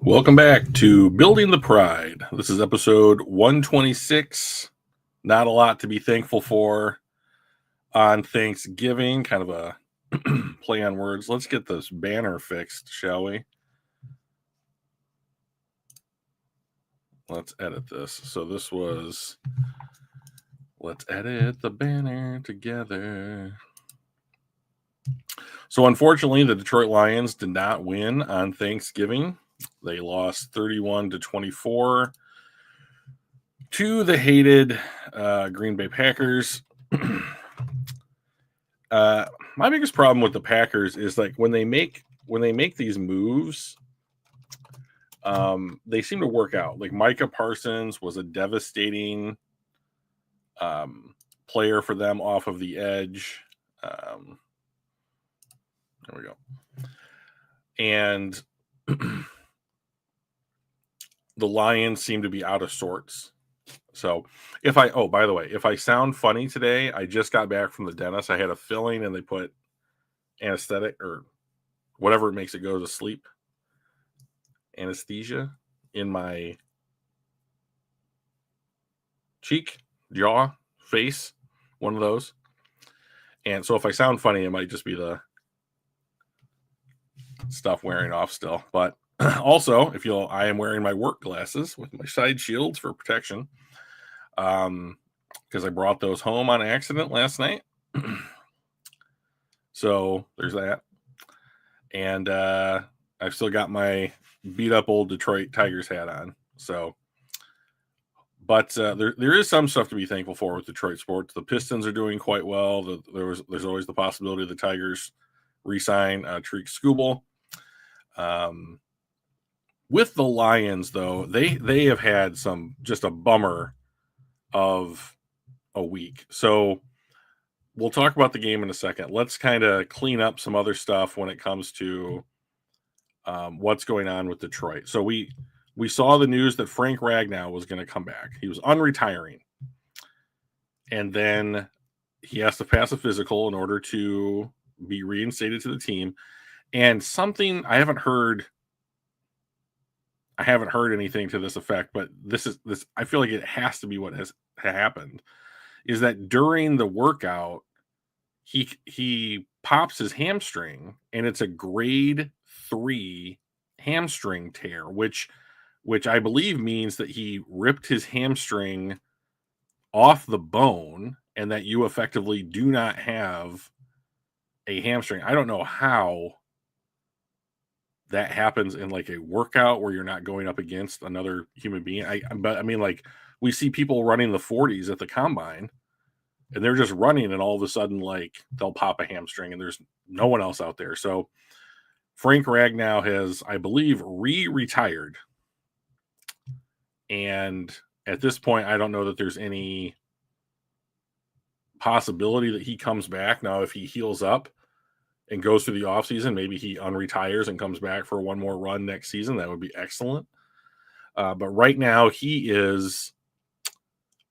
Welcome back to Building the Pride. This is episode 126. Not a lot to be thankful for on Thanksgiving. Kind of a play on words. Let's get this banner fixed, shall we? Let's edit this. So this was, let's edit the banner together. So unfortunately, the Detroit Lions did not win on Thanksgiving. They lost 31-24 to the hated Green Bay Packers. My biggest problem with the Packers is like when they make these moves, they seem to work out. Like Micah Parsons was a devastating player for them off of the edge. There we go. And the Lions seem to be out of sorts. So by the way, if I sound funny today, I just got back from the dentist. I had a filling and they put anesthetic or whatever makes it go to sleep, anesthesia in my cheek, jaw, face, one of those. And so if I sound funny, it might just be the stuff wearing off still. But also, I am wearing my work glasses with my side shields for protection. Because I brought those home on accident last night. So there's that. And I've still got my beat up old Detroit Tigers hat on. So, but there is some stuff to be thankful for with Detroit sports. The Pistons are doing quite well. There's always the possibility of the Tigers re-sign Tariq Skubal. With the Lions, though, they have had just a bummer of a week. So we'll talk about the game in a second. Let's kind of clean up some other stuff when it comes to what's going on with Detroit. So we saw the news that Frank Ragnow was going to come back. He was unretiring. And then he has to pass a physical in order to be reinstated to the team. And something I haven't heard anything to this effect, but this I feel like it has to be what has happened, is that during the workout he pops his hamstring, and it's a grade 3 hamstring tear, which I believe means that he ripped his hamstring off the bone and that you effectively do not have a hamstring. I don't know how that happens in like a workout where you're not going up against another human being. But I mean, like we see people running the 40s at the combine and they're just running, and all of a sudden, like they'll pop a hamstring and there's no one else out there. So Frank Ragnow has, I believe, retired. And at this point, I don't know that there's any possibility that he comes back. Now, if he heals up and goes through the offseason, maybe he unretires and comes back for one more run next season. That would be excellent. But right now, he is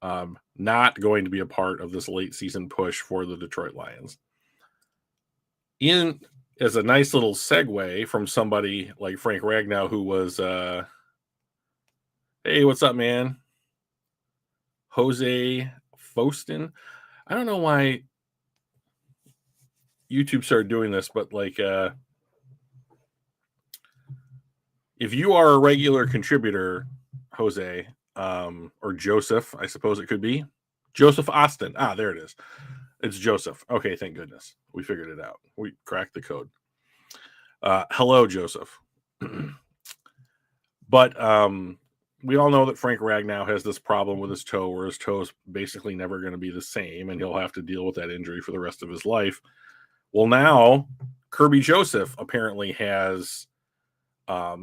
not going to be a part of this late season push for the Detroit Lions. As a nice little segue from somebody like Frank Ragnow, who was, hey, what's up, man? Jose Fostin. I don't know why YouTube started doing this, but like, if you are a regular contributor, Jose, or Joseph, I suppose it could be Joseph Austin. There it is. It's Joseph. Okay, thank goodness we figured it out. We cracked the code. Hello, Joseph. But we all know that Frank Ragnow has this problem with his toe, where his toe is basically never going to be the same, and he'll have to deal with that injury for the rest of his life. Well, now Kirby Joseph apparently has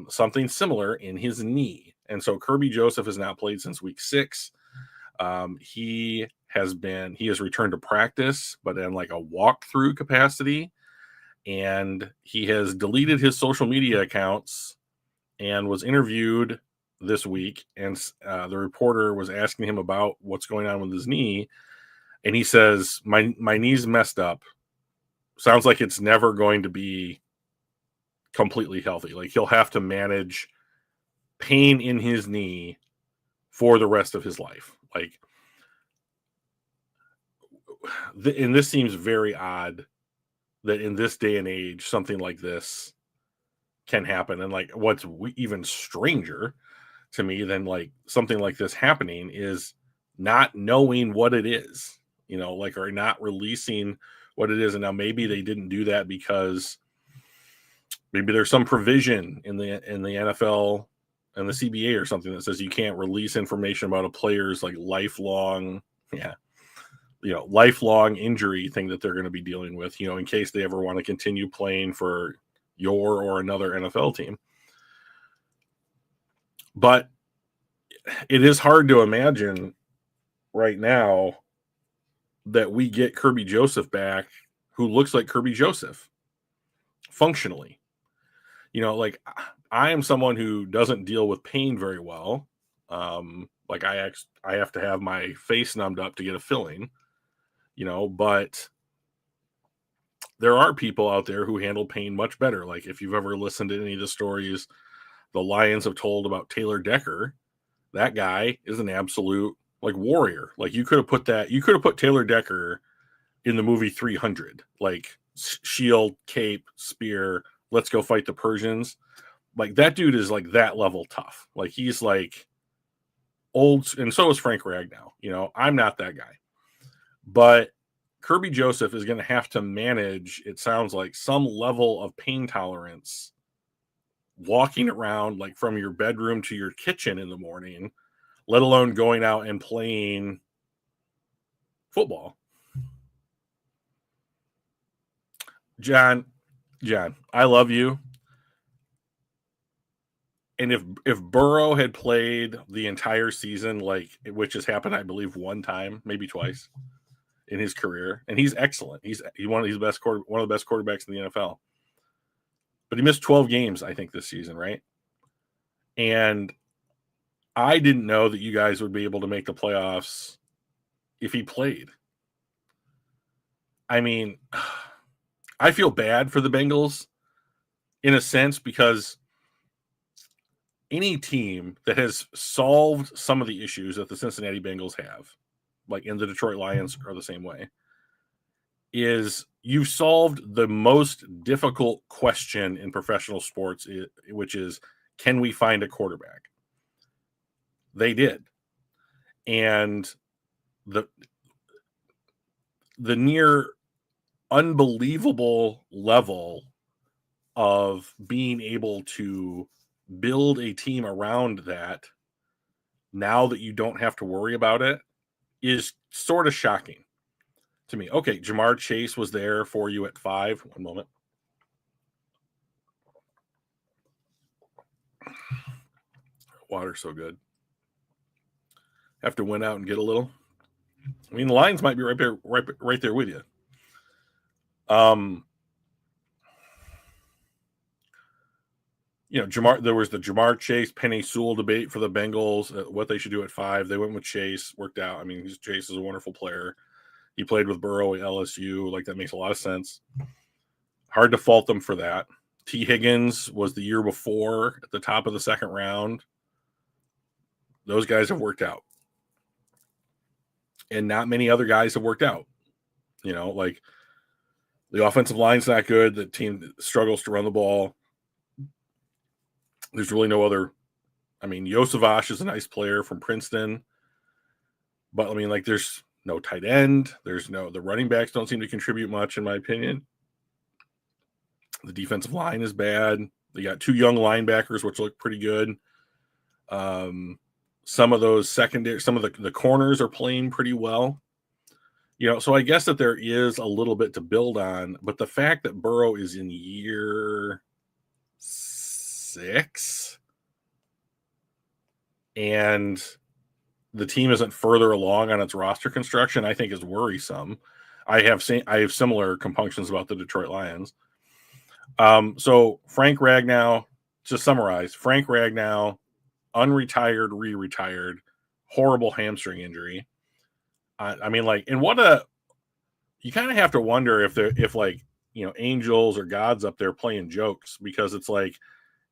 something similar in his knee. And so Kirby Joseph has not played since week 6. He has returned to practice, but in like a walkthrough capacity. And he has deleted his social media accounts and was interviewed this week. And the reporter was asking him about what's going on with his knee. And he says, my knee's messed up. Sounds like it's never going to be completely healthy. Like he'll have to manage pain in his knee for the rest of his life. Like, and this seems very odd that in this day and age, something like this can happen. And like, what's even stranger to me than like something like this happening is not knowing what it is, like, or not releasing what it is. And now maybe they didn't do that because maybe there's some provision in the NFL and the CBA or something that says you can't release information about a player's like lifelong injury thing that they're going to be dealing with, in case they ever want to continue playing for your or another NFL team. But it is hard to imagine right now that we get Kerby Joseph back, who looks like Kerby Joseph functionally. Like, I am someone who doesn't deal with pain very well. Like I have to have my face numbed up to get a filling, but there are people out there who handle pain much better. Like, if you've ever listened to any of the stories the Lions have told about Taylor Decker, that guy is an absolute like warrior. Like, you could have put Taylor Decker in the movie 300, like shield, cape, spear, let's go fight the Persians. Like, that dude is like that level tough. Like, he's like old, and so is Frank Ragnow. I'm not that guy. But Kerby Joseph is going to have to manage, it sounds like, some level of pain tolerance walking around like from your bedroom to your kitchen in the morning, let alone going out and playing football. John, I love you. And if Burrow had played the entire season, like, which has happened, I believe, one time, maybe twice in his career, and he's excellent. He's one of the best quarterbacks in the NFL. But he missed 12 games, I think, this season, right? And I didn't know that you guys would be able to make the playoffs if he played. I mean, I feel bad for the Bengals in a sense, because any team that has solved some of the issues that the Cincinnati Bengals have, like, in the Detroit Lions are the same way, is you've solved the most difficult question in professional sports, which is, can we find a quarterback? They did. And the near unbelievable level of being able to build a team around that, now that you don't have to worry about it, is sort of shocking to me. Okay, Jamar Chase was there for you at 5. One moment. Water's so good. Have to win out and get a little. I mean, the Lions might be right there with you. There was the Jamar Chase, Penei Sewell debate for the Bengals, what they should do at 5. They went with Chase, worked out. I mean, Chase is a wonderful player. He played with Burrow at LSU. Like, that makes a lot of sense. Hard to fault them for that. T. Higgins was the year before at the top of the second round. Those guys have worked out. And not many other guys have worked out. Like, the offensive line's not good. The team struggles to run the ball. There's really no other. I mean, Yosavash is a nice player from Princeton. But, I mean, like, there's no tight end. The running backs don't seem to contribute much, in my opinion. The defensive line is bad. They got 2 young linebackers, which look pretty good. Some of those secondary, some of the corners are playing pretty well. So I guess that there is a little bit to build on. But the fact that Burrow is in year 6 and the team isn't further along on its roster construction, I think is worrisome. I have similar compunctions about the Detroit Lions. So Frank Ragnow, to summarize, Frank Ragnow, unretired, re-retired, horrible hamstring injury. I mean, like, and you kind of have to wonder if angels or gods up there playing jokes, because it's like,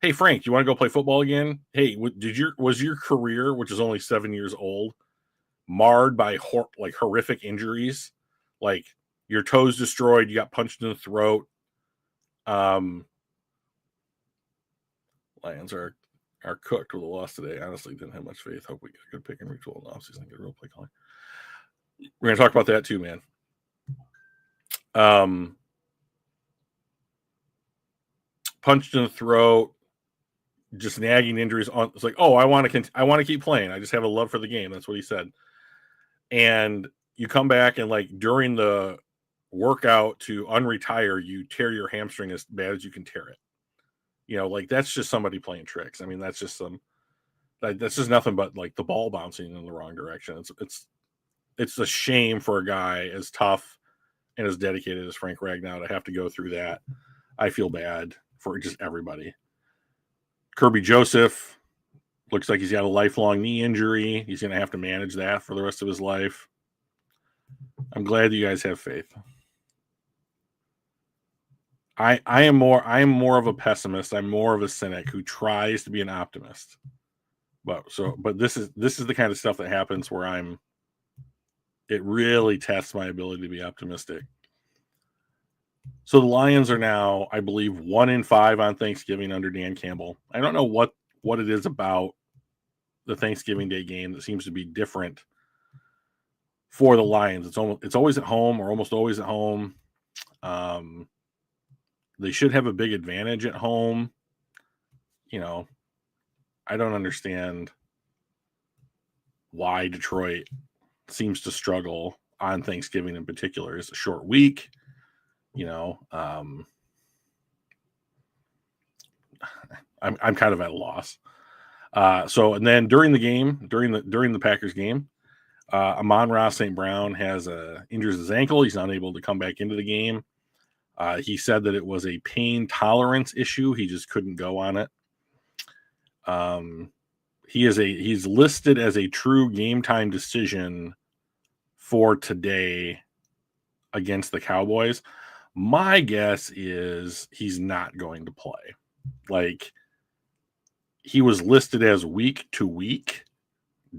Hey Frank, you want to go play football again? Hey, was your career, which is only 7 years old, marred by horrific injuries? Like your toes destroyed, you got punched in the throat. Lions are cooked with a loss today. Honestly, didn't have much faith. Hope we get a good pick and retool in the offseason. Get a real play calling. We're gonna talk about that too, man. Punched in the throat, just nagging injuries on. It's like, oh, I want to keep playing. I just have a love for the game. That's what he said. And you come back and like during the workout to unretire, you tear your hamstring as bad as you can tear it. You know, like that's just somebody playing tricks. I mean, that's just nothing but like the ball bouncing in the wrong direction. It's a shame for a guy as tough and as dedicated as Frank Ragnow to have to go through that. I feel bad for just everybody. Kirby Joseph looks like he's got a lifelong knee injury. He's going to have to manage that for the rest of his life. I'm glad you guys have faith. I am more of a pessimist. I'm more of a cynic who tries to be an optimist. But this is the kind of stuff that happens where it really tests my ability to be optimistic. So the Lions are now, I believe, 1-5 on Thanksgiving under Dan Campbell. I don't know what it is about the Thanksgiving Day game that seems to be different for the Lions. It's always at home or almost always at home. They should have a big advantage at home. You know, I don't understand why Detroit seems to struggle on Thanksgiving in particular. It's a short week. You know, I'm kind of at a loss. So and then during the Packers game, Amon-Ra St. Brown injures his ankle. He's unable to come back into the game. He said that it was a pain tolerance issue. He just couldn't go on it. He's listed as a true game time decision for today against the Cowboys. My guess is he's not going to play. Like he was listed as week to week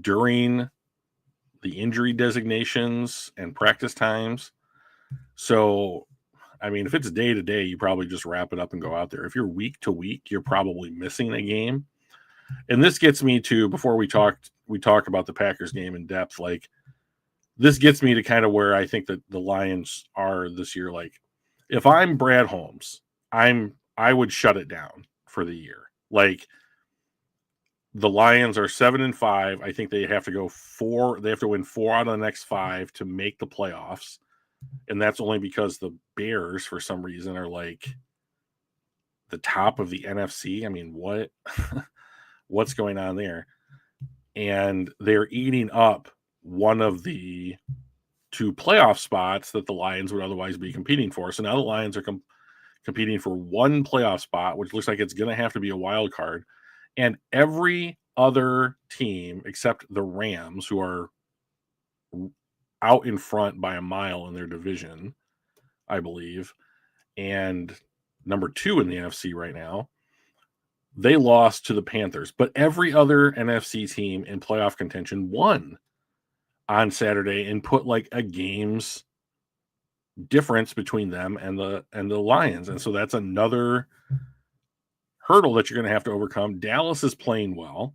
during the injury designations and practice times. So, I mean, if it's day to day, you probably just wrap it up and go out there. If you're week to week, you're probably missing a game. And this gets me to, before we talk about the Packers game in depth, like this gets me to kind of where I think that the Lions are this year. Like if I'm Brad Holmes, I would shut it down for the year. Like the Lions are 7-5. I think they have to go 4. They have to win 4 out of the next 5 to make the playoffs. And that's only because the Bears, for some reason, are like the top of the NFC. I mean, what's going on there? And they're eating up one of the 2 playoff spots that the Lions would otherwise be competing for. So now the Lions are competing for 1 playoff spot, which looks like it's going to have to be a wild card. And every other team except the Rams, who are out in front by a mile in their division, I believe, and number 2 in the NFC right now, they lost to the Panthers. But every other NFC team in playoff contention won on Saturday and put like a game's difference between them and the Lions. And so that's another hurdle that you're going to have to overcome. Dallas is playing well.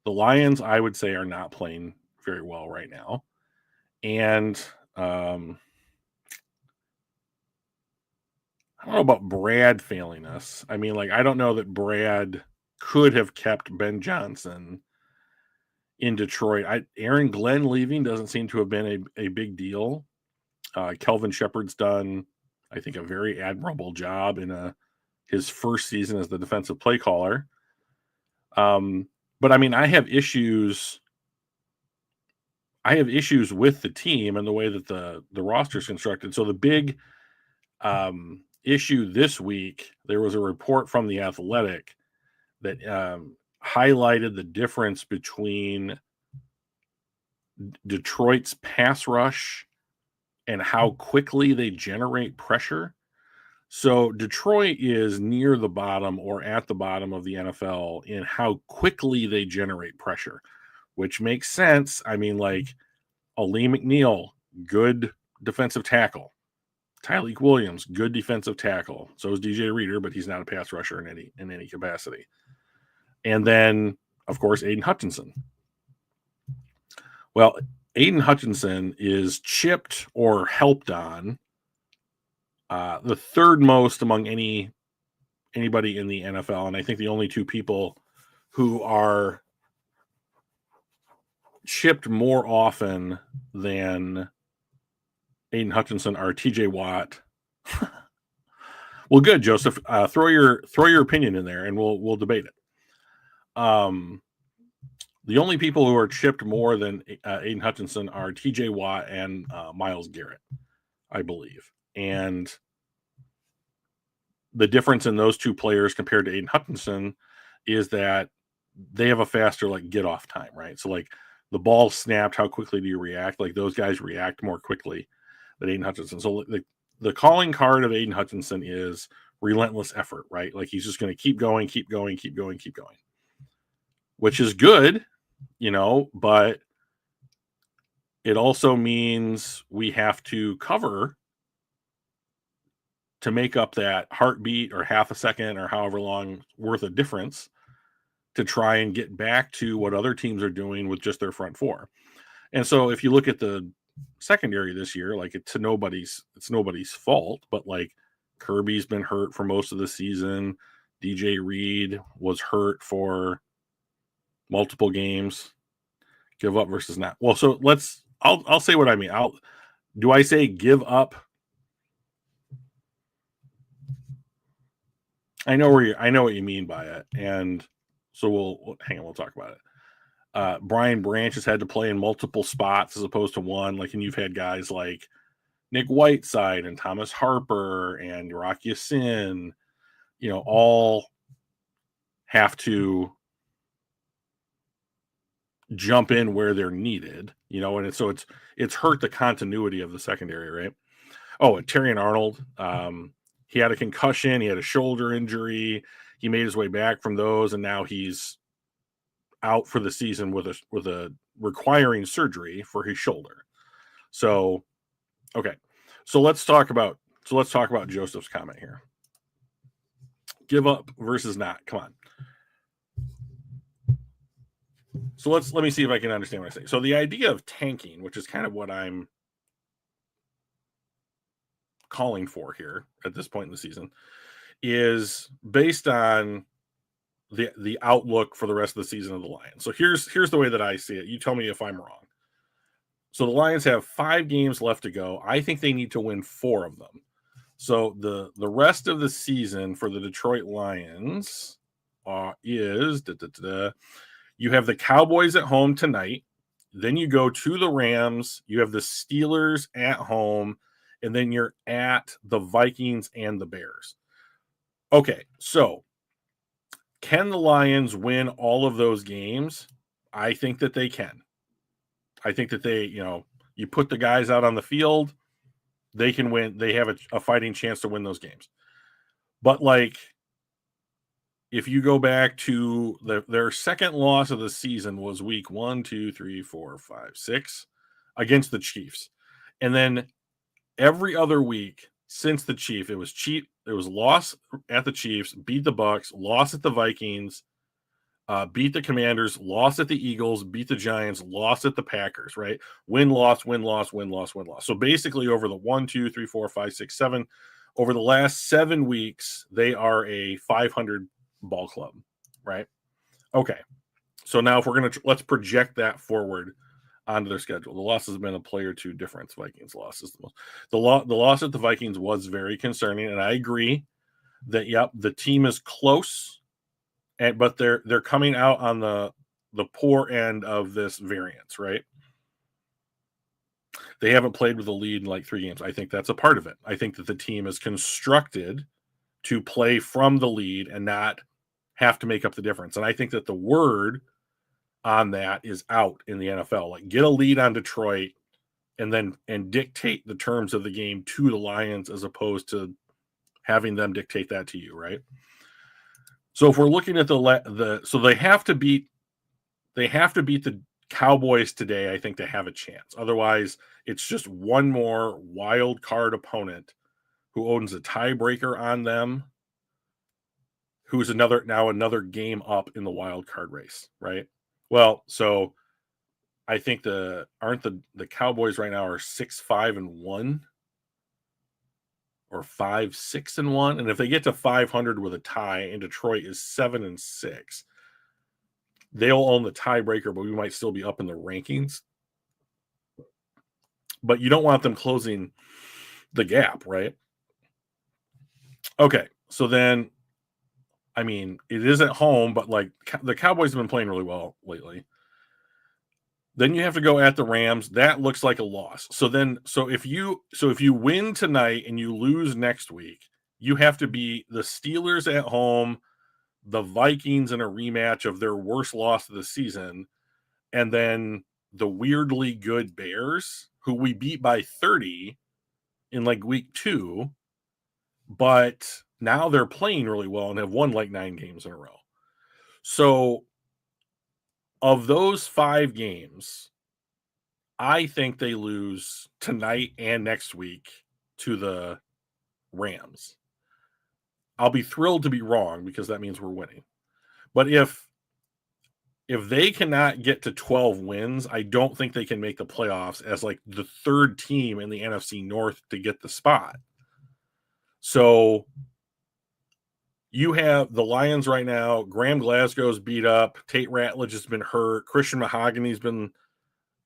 The Lions, I would say, are not playing very well right now. And I don't know about Brad failing us. I mean, like, I don't know that Brad could have kept Ben Johnson in Detroit. Aaron Glenn leaving doesn't seem to have been a big deal. Kelvin Shepard's done, I think, a very admirable job in his first season as the defensive play caller. But I mean, I have issues with the team and the way that the roster is constructed. So the big issue this week, there was a report from The Athletic that highlighted the difference between Detroit's pass rush and how quickly they generate pressure. So Detroit is near the bottom or at the bottom of the NFL in how quickly they generate pressure, which makes sense. I mean, like Ali McNeil, good defensive tackle. Tyleik Williams, good defensive tackle. So is DJ Reader, but he's not a pass rusher in any capacity. And then, of course, Aiden Hutchinson. Well, Aiden Hutchinson is chipped or helped on the third most among anybody in the NFL, and I think the only two people who are chipped more often than Aiden Hutchinson are TJ Watt. Well, good, Joseph. Throw your opinion in there, and we'll debate it. The only people who are chipped more than Aiden Hutchinson are TJ Watt and Myles Garrett, I believe. And the difference in those two players compared to Aiden Hutchinson is that they have a faster get off time, right? So like the ball snapped, how quickly do you react? Like those guys react more quickly than Aiden Hutchinson. So the calling card of Aiden Hutchinson is relentless effort, right? Like he's just going to keep going, which is good, but it also means we have to cover to make up that heartbeat or half a second or however long worth of difference to try and get back to what other teams are doing with just their front four. And so if you look at the secondary this year, it's nobody's fault, but Kirby's been hurt for most of the season. DJ Reed was hurt for multiple games. Give up versus not. Well, so I'll say what I mean. Do I say give up? I know what you mean by it, and so we'll talk about it. Brian Branch has had to play in multiple spots as opposed to one. And you've had guys like Nick Whiteside and Thomas Harper and Rock Ya-Sin, all have to jump in where they're needed, and it's hurt the continuity of the secondary, right? Oh, and Terrion Arnold, he had a concussion, he had a shoulder injury, he made his way back from those, and now he's out for the season with a requiring surgery for his shoulder. So, okay, so let's talk about Joseph's comment here. Give up versus not. Come on. So let me see if I can understand what I say. So the idea of tanking, which is kind of what I'm calling for here at this point in the season, is based on the outlook for the rest of the season of the Lions. So here's the way that I see it. You tell me if I'm wrong. So the Lions have 5 games left to go. I think they need to win 4 of them. So the rest of the season for the Detroit Lions is you have the Cowboys at home tonight. Then you go to the Rams. You have the Steelers at home. And then you're at the Vikings and the Bears. Okay, so can the Lions win all of those games? I think that they can. I think that they, you put the guys out on the field, they can win. They have a fighting chance to win those games. But if you go back to their second loss of the season was week 1, 2, 3, 4, 5, 6 against the Chiefs. And then every other week since the Chiefs, it was loss at the Chiefs, beat the Bucks, loss at the Vikings, beat the Commanders, loss at the Eagles, beat the Giants, loss at the Packers, right? Win, loss, win, loss, win, loss, win, loss. So basically over the 1, 2, 3, 4, 5, 6, 7, over the last 7 weeks, they are a 500 ball club, right? Okay. So now if we're let's project that forward onto their schedule. The loss has been a play or two difference. Vikings loss is the most. The loss at the Vikings was very concerning, and I agree that the team is close, but they're coming out on the poor end of this variance, right? They haven't played with a lead in 3 games. I think that's a part of it. I think that the team is constructed to play from the lead and not have to make up the difference. And I think that the word on that is out in the NFL. Get a lead on Detroit and dictate the terms of the game to the Lions as opposed to having them dictate that to you, right? So if we're looking at so they have to beat the Cowboys today, I think, to have a chance. Otherwise, it's just one more wild card opponent who owns a tiebreaker on them, who's another game up in the wild card race, right? Well, so I think the Cowboys right now are 6-5-1 or 5-6-1, and if they get to 500 with a tie, and Detroit is 7-6, they'll own the tiebreaker, but we might still be up in the rankings. But you don't want them closing the gap, right? Okay, so then, I mean, it is at home, but like the Cowboys have been playing really well lately. Then you have to go at the Rams. That looks like a loss. So if you win tonight and you lose next week, you have to be the Steelers at home, the Vikings in a rematch of their worst loss of the season, and then the weirdly good Bears, who we beat by 30 in like week 2, but now they're playing really well and have won like 9 games in a row. So of those 5 games, I think they lose tonight and next week to the Rams. I'll be thrilled to be wrong because that means we're winning. But if they cannot get to 12 wins, I don't think they can make the playoffs as like the 3rd team in the NFC North to get the spot. So you have the Lions right now. Graham Glasgow's beat up. Tate Ratledge has been hurt. Christian Mahogany's can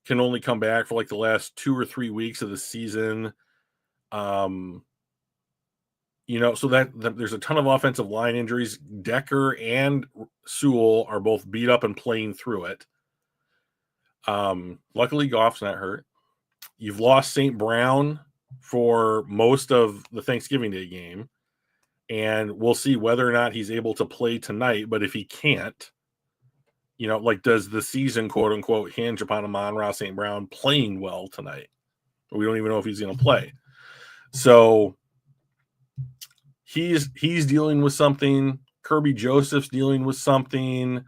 only come back for like the last 2 or 3 weeks of the season. So that there's a ton of offensive line injuries. Decker and Sewell are both beat up and playing through it. Luckily, Goff's not hurt. You've lost St. Brown for most of the Thanksgiving Day game, and we'll see whether or not he's able to play tonight. But if he can't, does the season, quote unquote, hinge upon Amon-Ra St. Brown playing well tonight? We don't even know if he's going to play. So he's dealing with something. Kirby Joseph's dealing with something.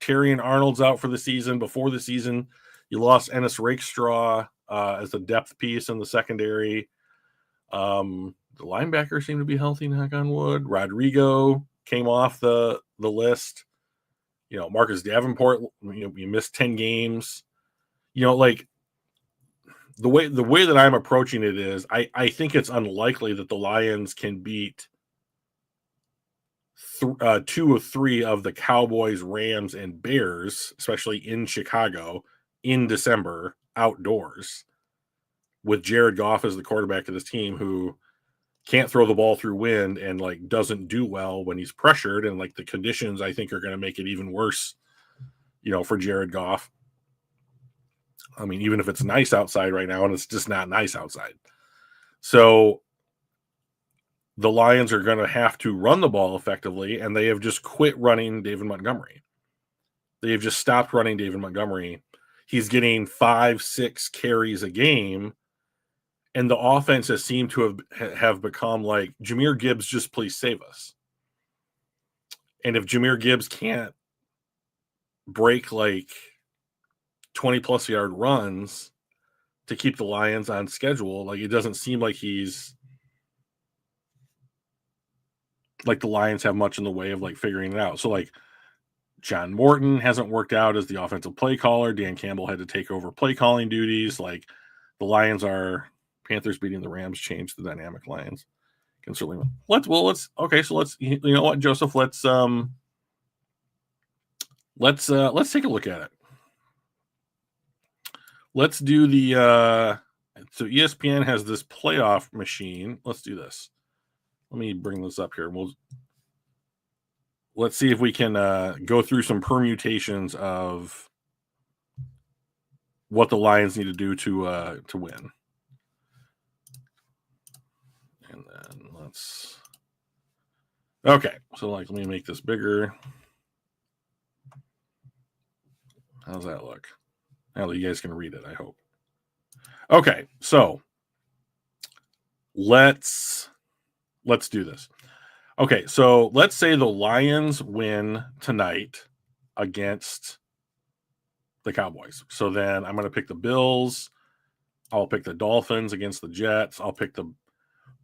Terry and Arnold's out for the season. Before the season, you lost Ennis Rakestraw as a depth piece in the secondary. The linebackers seem to be healthy, knock on wood. Rodrigo came off the list. Marcus Davenport, you missed 10 games. Like the way that I'm approaching it is I think it's unlikely that the Lions can beat 2 or 3 of the Cowboys, Rams, and Bears, especially in Chicago in December outdoors, with Jared Goff as the quarterback of this team who can't throw the ball through wind and like doesn't do well when he's pressured, and like the conditions I think are going to make it even worse, for Jared Goff. I mean, even if it's nice outside right now, and it's just not nice outside. So the Lions are going to have to run the ball effectively, and they have just quit running David Montgomery. They have just stopped running David Montgomery. He's getting 5-6 carries a game, and the offense has seemed to have become like, Jahmyr Gibbs, just please save us. And if Jahmyr Gibbs can't break like 20-plus yard runs to keep the Lions on schedule, like it doesn't seem like he's like the Lions have much in the way of like figuring it out. So like John Morton hasn't worked out as the offensive play caller. Dan Campbell had to take over play calling duties. Like the Lions Panthers beating the Rams changed the dynamic. Lions can certainly let's you know what, Joseph, let's take a look at it. Let's do the so ESPN has this playoff machine. Let's do this. Let me bring this up here. Let's see if we can go through some permutations of what the Lions need to do to win. And then okay. So let me make this bigger. How's that look? Now that you guys can read it, I hope. Okay, so let's let's do this. Okay, so let's say the Lions win tonight against the Cowboys. So then I'm going to pick the Bills. I'll pick the Dolphins against the Jets. I'll pick the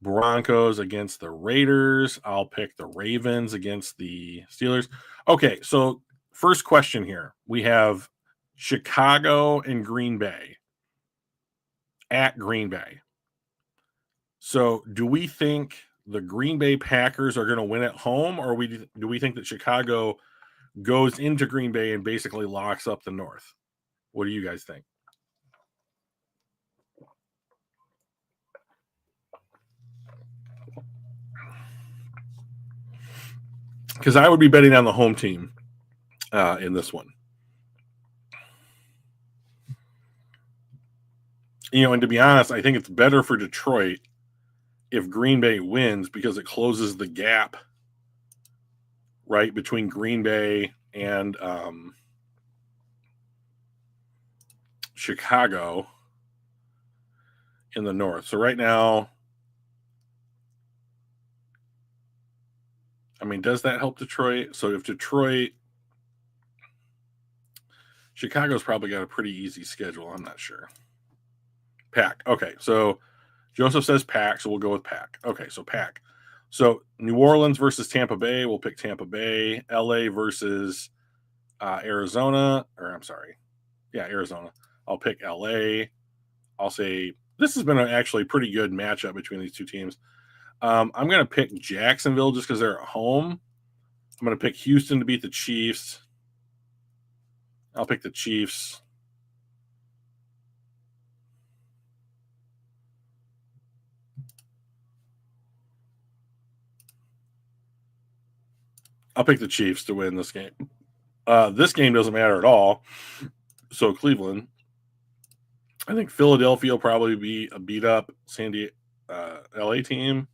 Broncos against the Raiders. I'll pick the Ravens against the Steelers. Okay, so first question here. We have Chicago and Green Bay at Green Bay. So do we think the Green Bay Packers are going to win at home, or do we think that Chicago goes into Green Bay and basically locks up the North? What do you guys think? Because I would be betting on the home team in this one. And to be honest, I think it's better for Detroit if Green Bay wins because it closes the gap, right, between Green Bay and Chicago in the North. So right now, I mean, does that help Detroit? So if Chicago's probably got a pretty easy schedule. I'm not sure. Pack. Okay, so Joseph says Pack, so we'll go with Pack. Okay, so Pack. So New Orleans versus Tampa Bay. We'll pick Tampa Bay. LA versus Arizona. Arizona. I'll pick LA. I'll say this has been actually pretty good matchup between these two teams. I'm going to pick Jacksonville just because they're at home. I'm going to pick Houston to beat the Chiefs. I'll pick the Chiefs. I'll pick the Chiefs to win this game. This game doesn't matter at all. So Cleveland. I think Philadelphia will probably be a beat up LA team.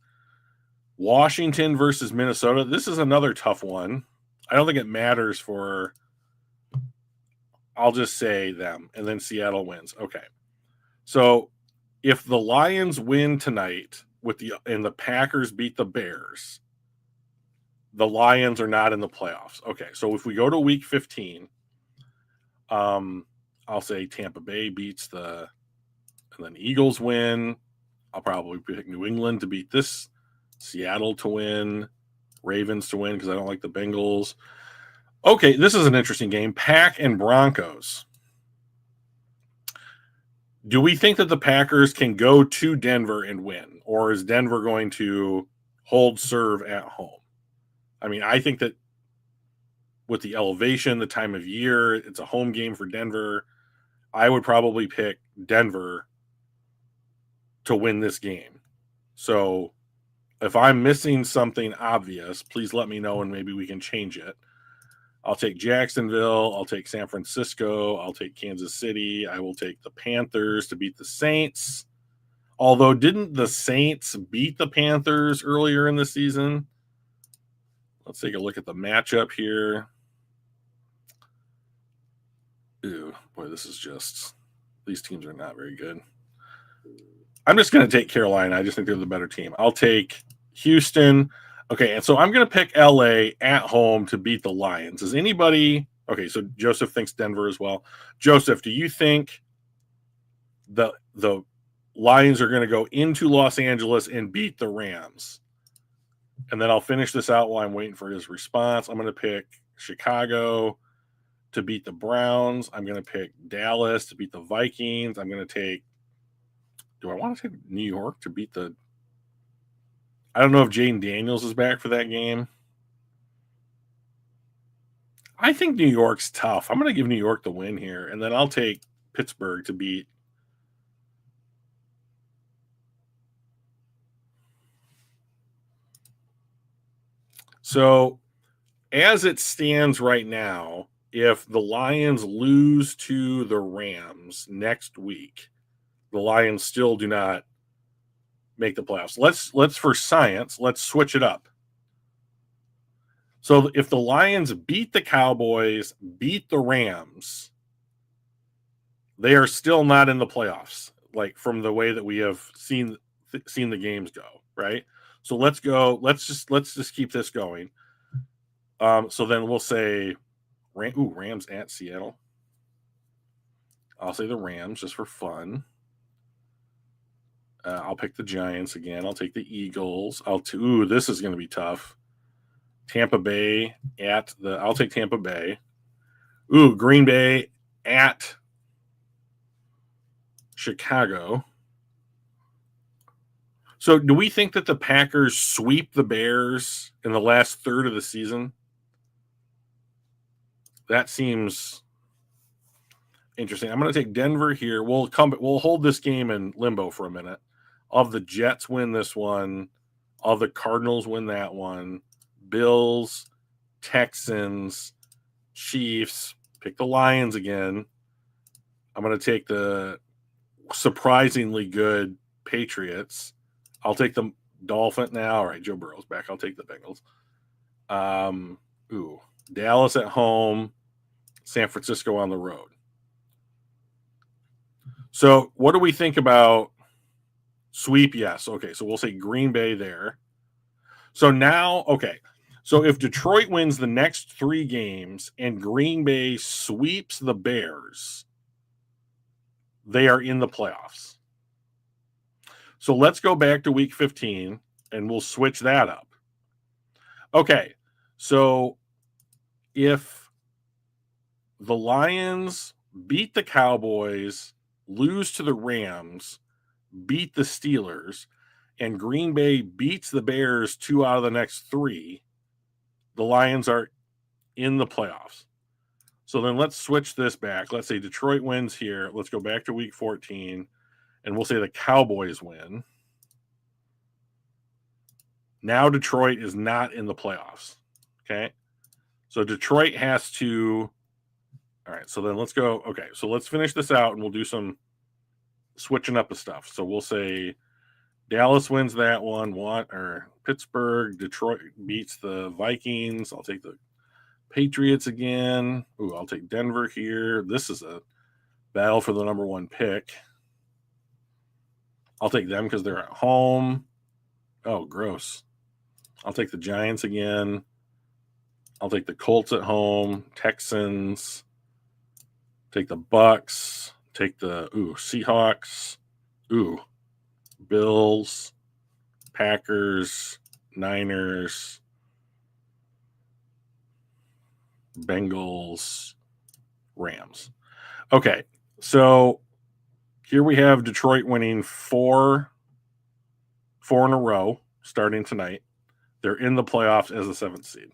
Washington versus Minnesota. This is another tough one. I don't think it matters for. I'll just say them, and then Seattle wins. Okay. So if the Lions win tonight and the Packers beat the Bears, the Lions are not in the playoffs. Okay. So if we go to week 15, I'll say Tampa Bay beats and then Eagles win. I'll probably pick New England to beat this, Seattle to win, Ravens to win because I don't like the Bengals. Okay, this is an interesting game. Pack and Broncos. Do we think that the Packers can go to Denver and win, or is Denver going to hold serve at home? I mean, I think that with the elevation, the time of year, it's a home game for Denver. I would probably pick Denver to win this game. So if I'm missing something obvious, please let me know and maybe we can change it. I'll take Jacksonville. I'll take San Francisco. I'll take Kansas City. I will take the Panthers to beat the Saints. Although, didn't the Saints beat the Panthers earlier in the season? Let's take a look at the matchup here. Ew, boy, this is just, these teams are not very good. I'm just going to take Carolina. I just think they're the better team. I'll take Houston. Okay, and so I'm going to pick LA at home to beat the Lions. Is anybody... Okay, so Joseph thinks Denver as well. Joseph, do you think the Lions are going to go into Los Angeles and beat the Rams? And then I'll finish this out while I'm waiting for his response. I'm going to pick Chicago to beat the Browns. I'm going to pick Dallas to beat the Vikings. I'm going to take... Do I want to take New York to beat the... I don't know if Jaden Daniels is back for that game. I think New York's tough. I'm going to give New York the win here, and then I'll take Pittsburgh to beat... So, as it stands right now, if the Lions lose to the Rams next week, the Lions still do not make the playoffs. Let's for science, let's switch it up. So if the Lions beat the Cowboys, beat the Rams, they are still not in the playoffs, like from the way that we have seen the games go, right? So let's go. Let's just keep this going. So then we'll say Rams at Seattle. I'll say the Rams just for fun. I'll pick the Giants again. I'll take the Eagles. This is going to be tough. Tampa Bay I'll take Tampa Bay. Green Bay at Chicago. So do we think that the Packers sweep the Bears in the last third of the season? That seems interesting. I'm going to take Denver here. We'll hold this game in limbo for a minute. Of the Jets win this one. Of the Cardinals win that one. Bills, Texans, Chiefs. Pick the Lions again. I'm going to take the surprisingly good Patriots. I'll take the Dolphins now. All right, Joe Burrow's back. I'll take the Bengals. Dallas at home. San Francisco on the road. So what do we think about sweep? Yes. Okay, so we'll say Green Bay there. So now, okay. So if Detroit wins the next 3 games and Green Bay sweeps the Bears, they are in the playoffs. So let's go back to week 15 and we'll switch that up. Okay, so if the Lions beat the Cowboys, lose to the Rams, beat the Steelers, and Green Bay beats the Bears 2 out of the next 3, the Lions are in the playoffs. So then let's switch this back. Let's say Detroit wins here. Let's go back to week 14, and we'll say the Cowboys win. Now Detroit is not in the playoffs. Okay? So Detroit has to... All right, so then let's go... Okay, so let's finish this out, and we'll do some switching up of stuff. So we'll say Dallas wins that one, or Pittsburgh. Detroit beats the Vikings. I'll take the Patriots again. I'll take Denver here. This is a battle for the number 1 pick. I'll take them because they're at home. Oh, gross. I'll take the Giants again. I'll take the Colts at home. Texans. Take the Bucks. Take the Seahawks. Bills. Packers. Niners. Bengals. Rams. Okay, so here we have Detroit winning 4 in a row starting tonight. They're in the playoffs as the 7th seed.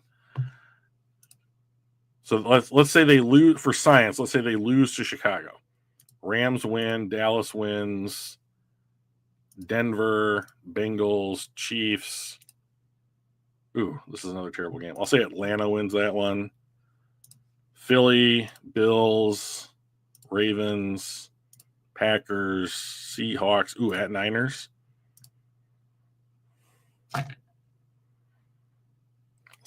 So let's say they lose for science. Let's say they lose to Chicago. Rams win, Dallas wins, Denver, Bengals, Chiefs. This is another terrible game. I'll say Atlanta wins that one. Philly, Bills, Ravens, Packers, Seahawks. At Niners.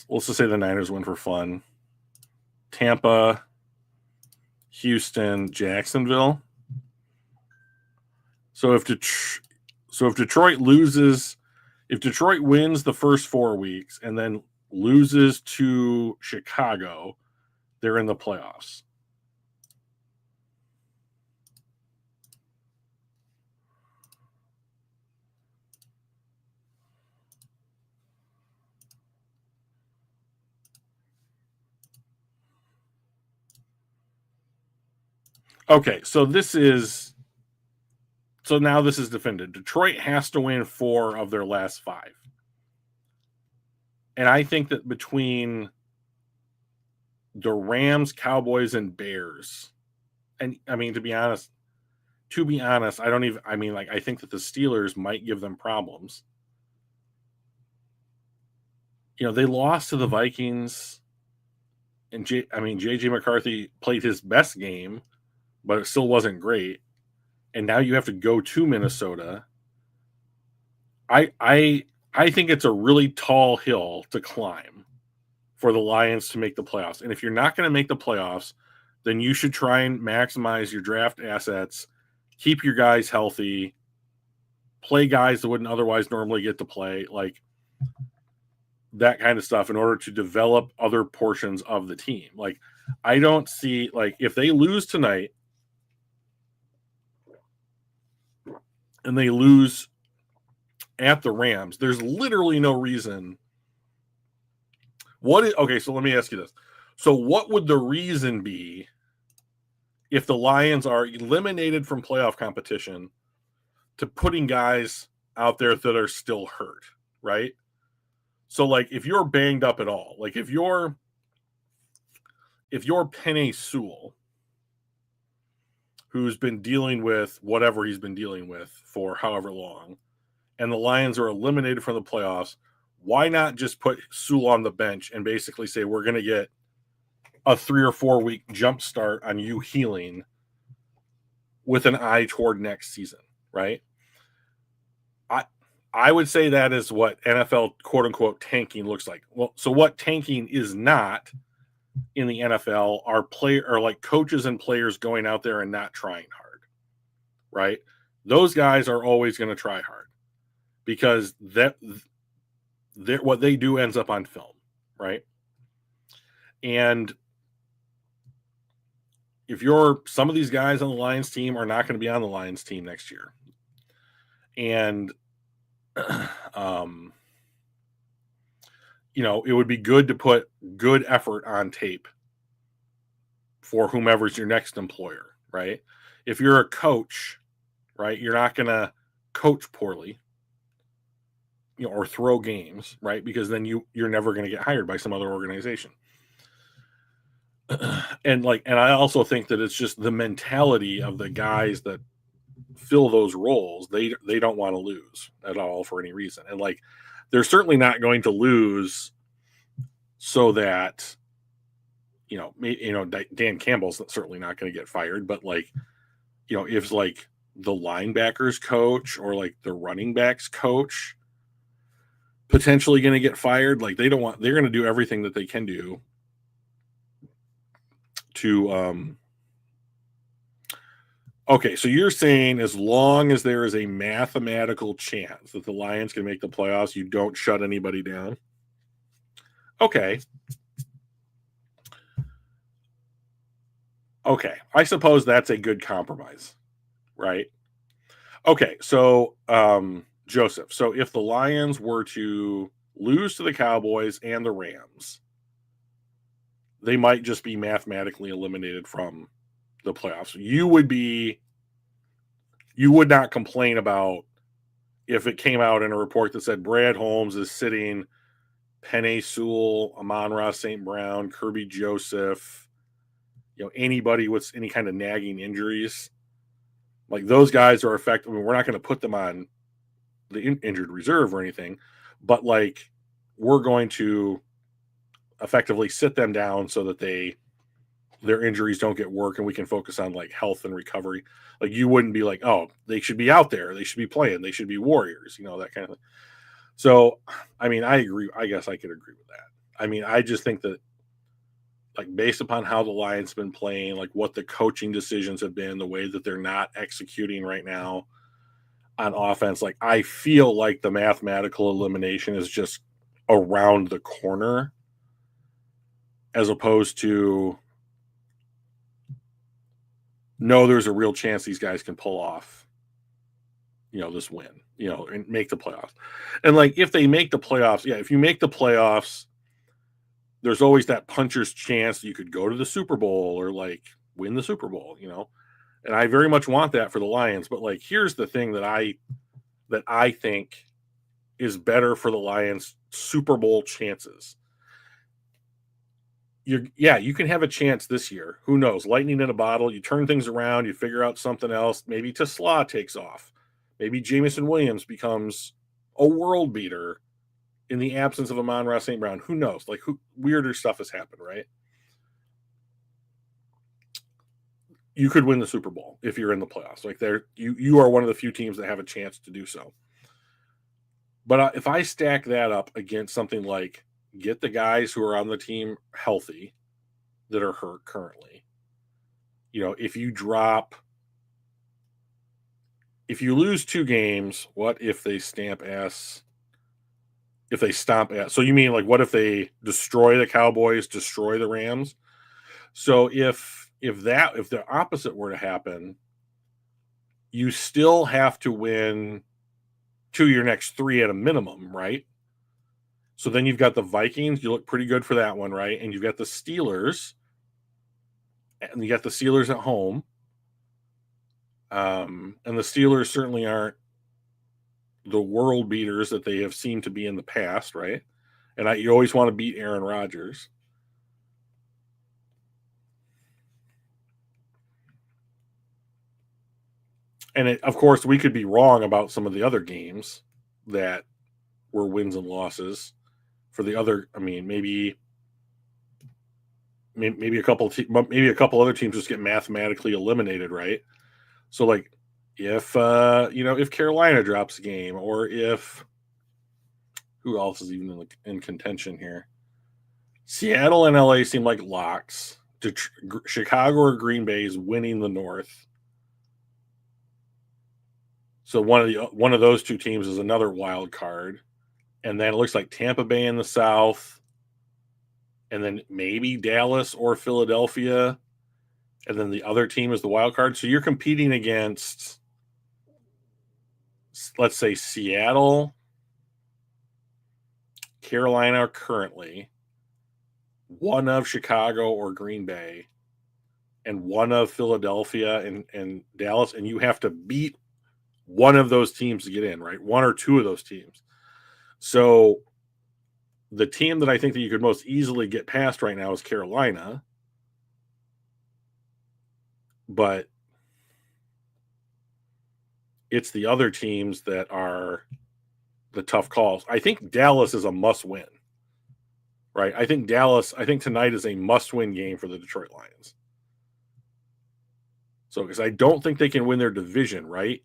Let's just say the Niners win for fun. Tampa, Houston, Jacksonville. So if Detroit loses, if Detroit wins the first 4 weeks and then loses to Chicago, they're in the playoffs. Okay, so now this is defended. Detroit has to win 4 of their last 5. And I think that between the Rams, Cowboys, and Bears, and I mean, to be honest, I think that the Steelers might give them problems. They lost to the Vikings, and J.J. McCarthy played his best game, but it still wasn't great. And now you have to go to Minnesota. I think it's a really tall hill to climb for the Lions to make the playoffs. And if you're not going to make the playoffs, then you should try and maximize your draft assets, keep your guys healthy, play guys that wouldn't otherwise normally get to play. Like, that kind of stuff in order to develop other portions of the team. Like, I don't see, like, if they lose tonight and they lose at the Rams, there's literally no reason. Okay, so let me ask you this. So what would the reason be if the Lions are eliminated from playoff competition to putting guys out there that are still hurt, right? So, like, if you're banged up at all, like if you're Penei Sewell, who's been dealing with whatever he's been dealing with for however long, and the Lions are eliminated from the playoffs, why not just put Sewell on the bench and basically say, we're going to get a 3 or 4 week jump start on you healing with an eye toward next season, right? I would say that is what NFL quote unquote tanking looks like. Well, so what tanking is not in the NFL are like coaches and players going out there and not trying hard, right? Those guys are always going to try hard because what they do ends up on film, right? And if some of these guys on the Lions team are not going to be on the Lions team next year, and it would be good to put good effort on tape for whomever's your next employer, right? If you're a coach, right, you're not going to coach poorly, or throw games, right? Because then you're never going to get hired by some other organization. And I also think that it's just the mentality of the guys that fill those roles. They don't want to lose at all for any reason. And they're certainly not going to lose so that, Dan Campbell's certainly not going to get fired, but if the linebackers coach or the running backs coach potentially going to get fired, they're going to do everything that they can do to, okay, so you're saying as long as there is a mathematical chance that the Lions can make the playoffs, you don't shut anybody down? Okay. Okay, I suppose that's a good compromise, right? Okay, so Joseph, so if the Lions were to lose to the Cowboys and the Rams, they might just be mathematically eliminated from the playoffs. You would not complain about if it came out in a report that said Brad Holmes is sitting Penei Sewell, Amon-Ra St. Brown, Kirby Joseph, anybody with any kind of nagging injuries. Those guys are effective. I mean, we're not going to put them on the injured reserve or anything, but we're going to effectively sit them down so that their injuries don't get worse and we can focus on health and recovery. You wouldn't be oh, they should be out there, they should be playing, they should be Warriors, that kind of thing. So, I mean, I agree. I guess I could agree with that. I mean, I just think that based upon how the Lions have been playing, what the coaching decisions have been, the way that they're not executing right now on offense, I feel like the mathematical elimination is just around the corner as opposed to no, there's a real chance these guys can pull off, this win, and make the playoffs. And if they make the playoffs, if you make the playoffs, there's always that puncher's chance you could go to the Super Bowl or win the Super Bowl, and I very much want that for the Lions. But here's the thing that I think is better for the Lions' Super Bowl chances. You can have a chance this year. Who knows? Lightning in a bottle. You turn things around. You figure out something else. Maybe Tesla takes off. Maybe Jameson Williams becomes a world beater in the absence of Amon-Ra St. Brown. Who knows? Weirder stuff has happened, right? You could win the Super Bowl if you're in the playoffs. You are one of the few teams that have a chance to do so. But if I stack that up against something get the guys who are on the team healthy that are hurt currently. If you lose 2 games, what if they stamp ass? If they stomp at, so you mean like what if they destroy the Cowboys, destroy the Rams? So if the opposite were to happen, you still have to win 2 of your next 3 at a minimum, right? So then you've got the Vikings, you look pretty good for that one, right? And you've got the Steelers, and you got the Steelers at home. And the Steelers certainly aren't the world beaters that they have seemed to be in the past, right? And you always want to beat Aaron Rodgers. And of course, we could be wrong about some of the other games that were wins and losses for the other. I mean, maybe a couple other teams just get mathematically eliminated, right? So like if if Carolina drops a game, or if who else is even in contention here? Seattle and LA seem like locks. Chicago or Green Bay is winning the North. So one of those two teams is another wild card. And then it looks like Tampa Bay in the South, and then maybe Dallas or Philadelphia, and then the other team is the wild card. So you're competing against, let's say, Seattle, Carolina currently, one of Chicago or Green Bay, and one of Philadelphia and Dallas, and you have to beat one of those teams to get in, right? One or two of those teams. So the team that I think that you could most easily get past right now is Carolina. But it's the other teams that are the tough calls. I think Dallas is a must-win, right? I think tonight is a must-win game for the Detroit Lions. So, because I don't think they can win their division, right?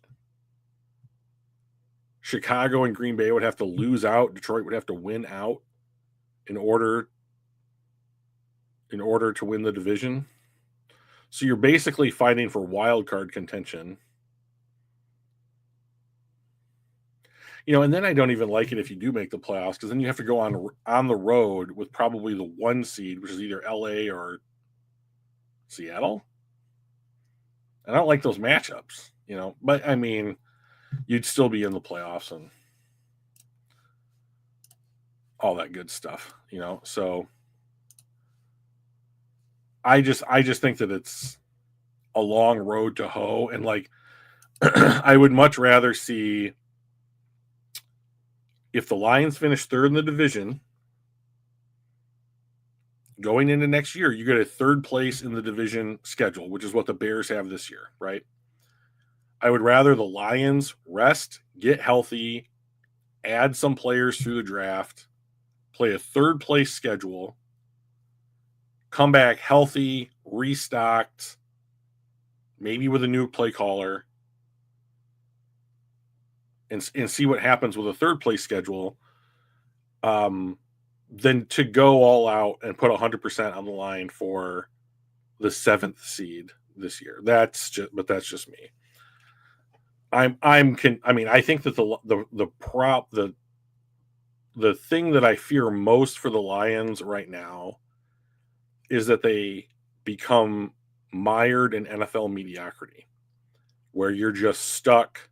Chicago and Green Bay would have to lose out. Detroit would have to win out in order to win the division. So you're basically fighting for wild card contention. And then I don't even like it if you do make the playoffs, because then you have to go on the road with probably the 1 seed, which is either LA or Seattle. And I don't like those matchups, but I mean, you'd still be in the playoffs and all that good stuff, so I just think that it's a long road to hoe, and like I would much rather see, if the Lions finish third in the division going into next year, you get a third place in the division schedule, which is what the Bears have this year, right? I would rather the Lions rest, get healthy, add some players through the draft, play a third place schedule, come back healthy, restocked, maybe with a new play caller, and see what happens with a third place schedule, than to go all out and put 100% on the line for the 7th seed this year. That's just me. I think that the thing that I fear most for the Lions right now is that they become mired in NFL mediocrity, where you're just stuck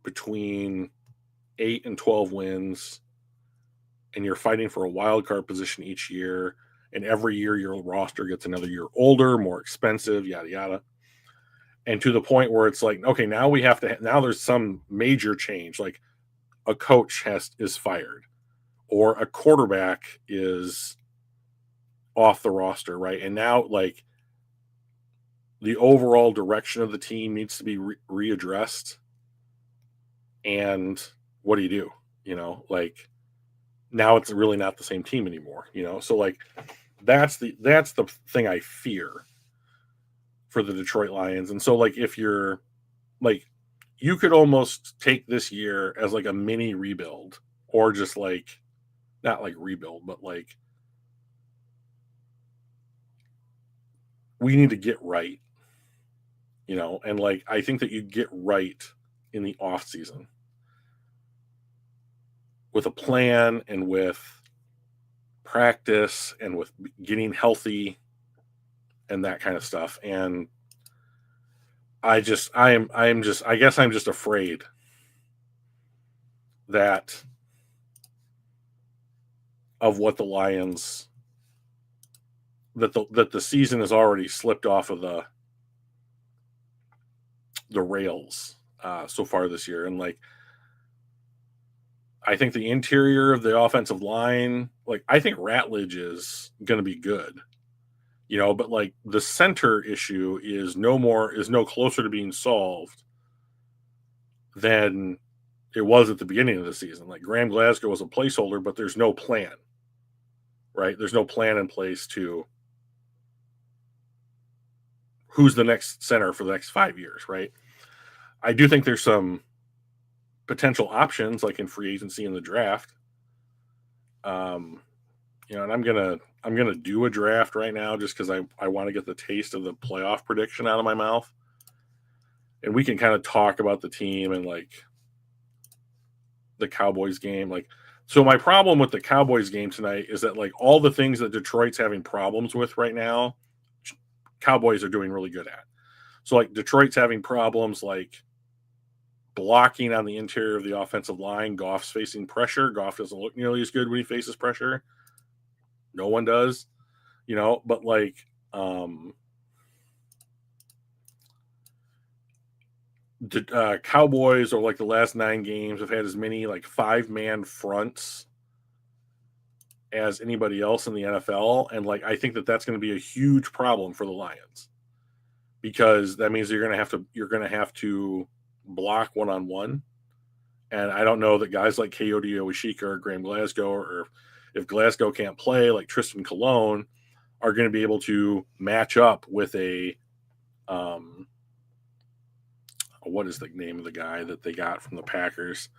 between 8 and 12 wins, and you're fighting for a wild card position each year, and every year your roster gets another year older, more expensive, yada yada. And to the point where it's like, okay, now now there's some major change, like a coach is fired, or a quarterback is off the roster, right? And now, like, the overall direction of the team needs to be readdressed. And what do you do? Like, now it's really not the same team anymore, So like, that's the thing I fear for the Detroit Lions. And so like, if you're like, you could almost take this year as like a mini rebuild, or just like, not like rebuild, but like, we need to get right, and like, I think that you get right in the off season. with a plan and with practice and with getting healthy and that kind of stuff. And I guess I'm just afraid that of what the Lions, that the season has already slipped off of the rails so far this year. And like, I think the interior of the offensive line, like I think Ratledge is going to be good, but like the center issue is no closer to being solved than it was at the beginning of the season. Like Graham Glasgow was a placeholder, but there's no plan, right? There's no plan in place to who's the next center for the next 5 years, right? I do think there's some potential options like in free agency in the draft. And I'm gonna do a draft right now just because I want to get the taste of the playoff prediction out of my mouth. And we can kind of talk about the team and like the Cowboys game. Like, so my problem with the Cowboys game tonight is that like all the things that Detroit's having problems with right now, Cowboys are doing really good at. So like Detroit's having problems like blocking on the interior of the offensive line. Goff's facing pressure. Goff doesn't look nearly as good when he faces pressure. No one does, but like the Cowboys or like the last 9 games have had as many like 5-man fronts as anybody else in the NFL. And like, I think that that's going to be a huge problem for the Lions because that means you're going to have to block one-on-one. And I don't know that guys like Kayode Owashika or Graham Glasgow, or if Glasgow can't play, like Tristan Colon, are going to be able to match up with a what is the name of the guy that they got from the Packers?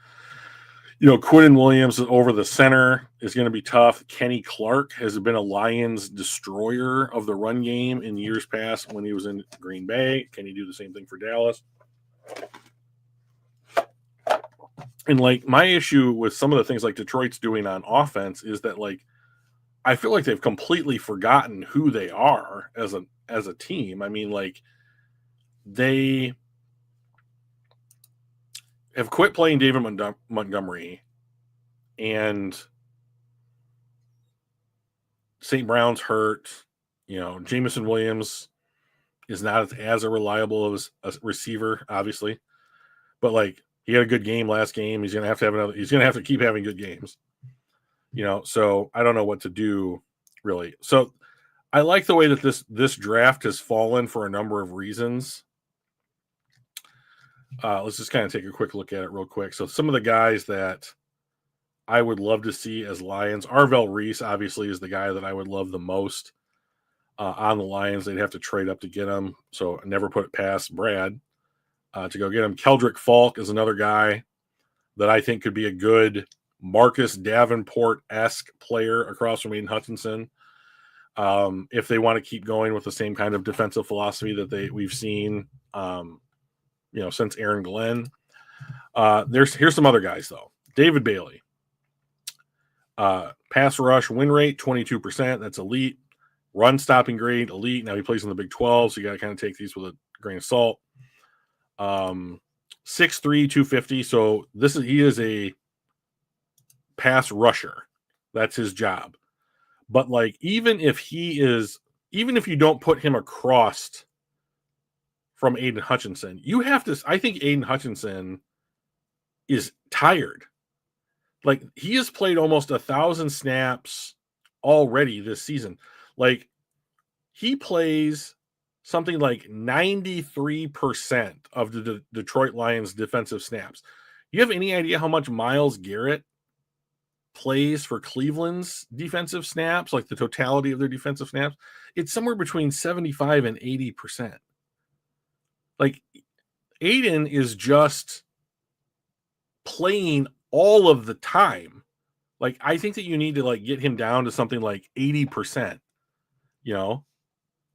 Quinnen Williams over the center is going to be tough. Kenny Clark has been a Lions destroyer of the run game in years past when he was in Green Bay. Can he do the same thing for Dallas? And like my issue with some of the things like Detroit's doing on offense is that like I feel like they've completely forgotten who they are as a team. I mean, like they have quit playing David Montgomery, and St. Brown's hurt. Jameson Williams is not as a reliable as a receiver, obviously, but like he had a good game last game. He's gonna have to have another. He's gonna have to keep having good games. So I don't know what to do really. So I like the way that this draft has fallen for a number of reasons. Let's just kind of take a quick look at it real quick. So some of the guys that I would love to see as Lions, Arvell Reese obviously is the guy that I would love the most on the Lions. They'd have to trade up to get him. So I never put it past Brad to go get him. Keldrick Falk is another guy that I think could be a good Marcus Davenport-esque player across from Aiden Hutchinson. If they want to keep going with the same kind of defensive philosophy that we've seen since Aaron Glenn. Here's some other guys though. David Bailey. Pass rush win rate 22%. That's elite. Run stopping grade elite. Now he plays in the Big 12, so you got to kind of take these with a grain of salt. 6'3", 250. So he is a pass rusher. That's his job. But like even if you don't put him across from Aiden Hutchinson, I think Aiden Hutchinson is tired. Like he has played almost 1,000 snaps already this season. Like he plays something like 93% of the Detroit Lions defensive snaps. You have any idea how much Myles Garrett plays for Cleveland's defensive snaps, like the totality of their defensive snaps? It's somewhere between 75 and 80%. Like Aiden is just playing all of the time. Like I think that you need to like get him down to something like 80%.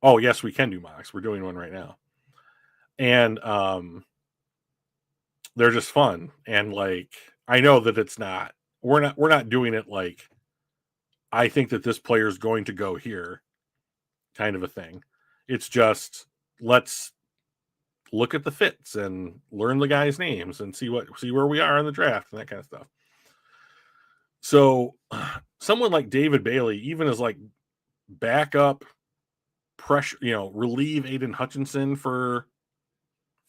Oh yes, we can do mocks. We're doing one right now, and they're just fun. And like I know that it's not we're not doing it like I think that this player is going to go here kind of a thing. It's just let's look at the fits and learn the guys' names and see where we are in the draft and that kind of stuff. So someone like David Bailey, even as like backup pressure, relieve Aiden Hutchinson for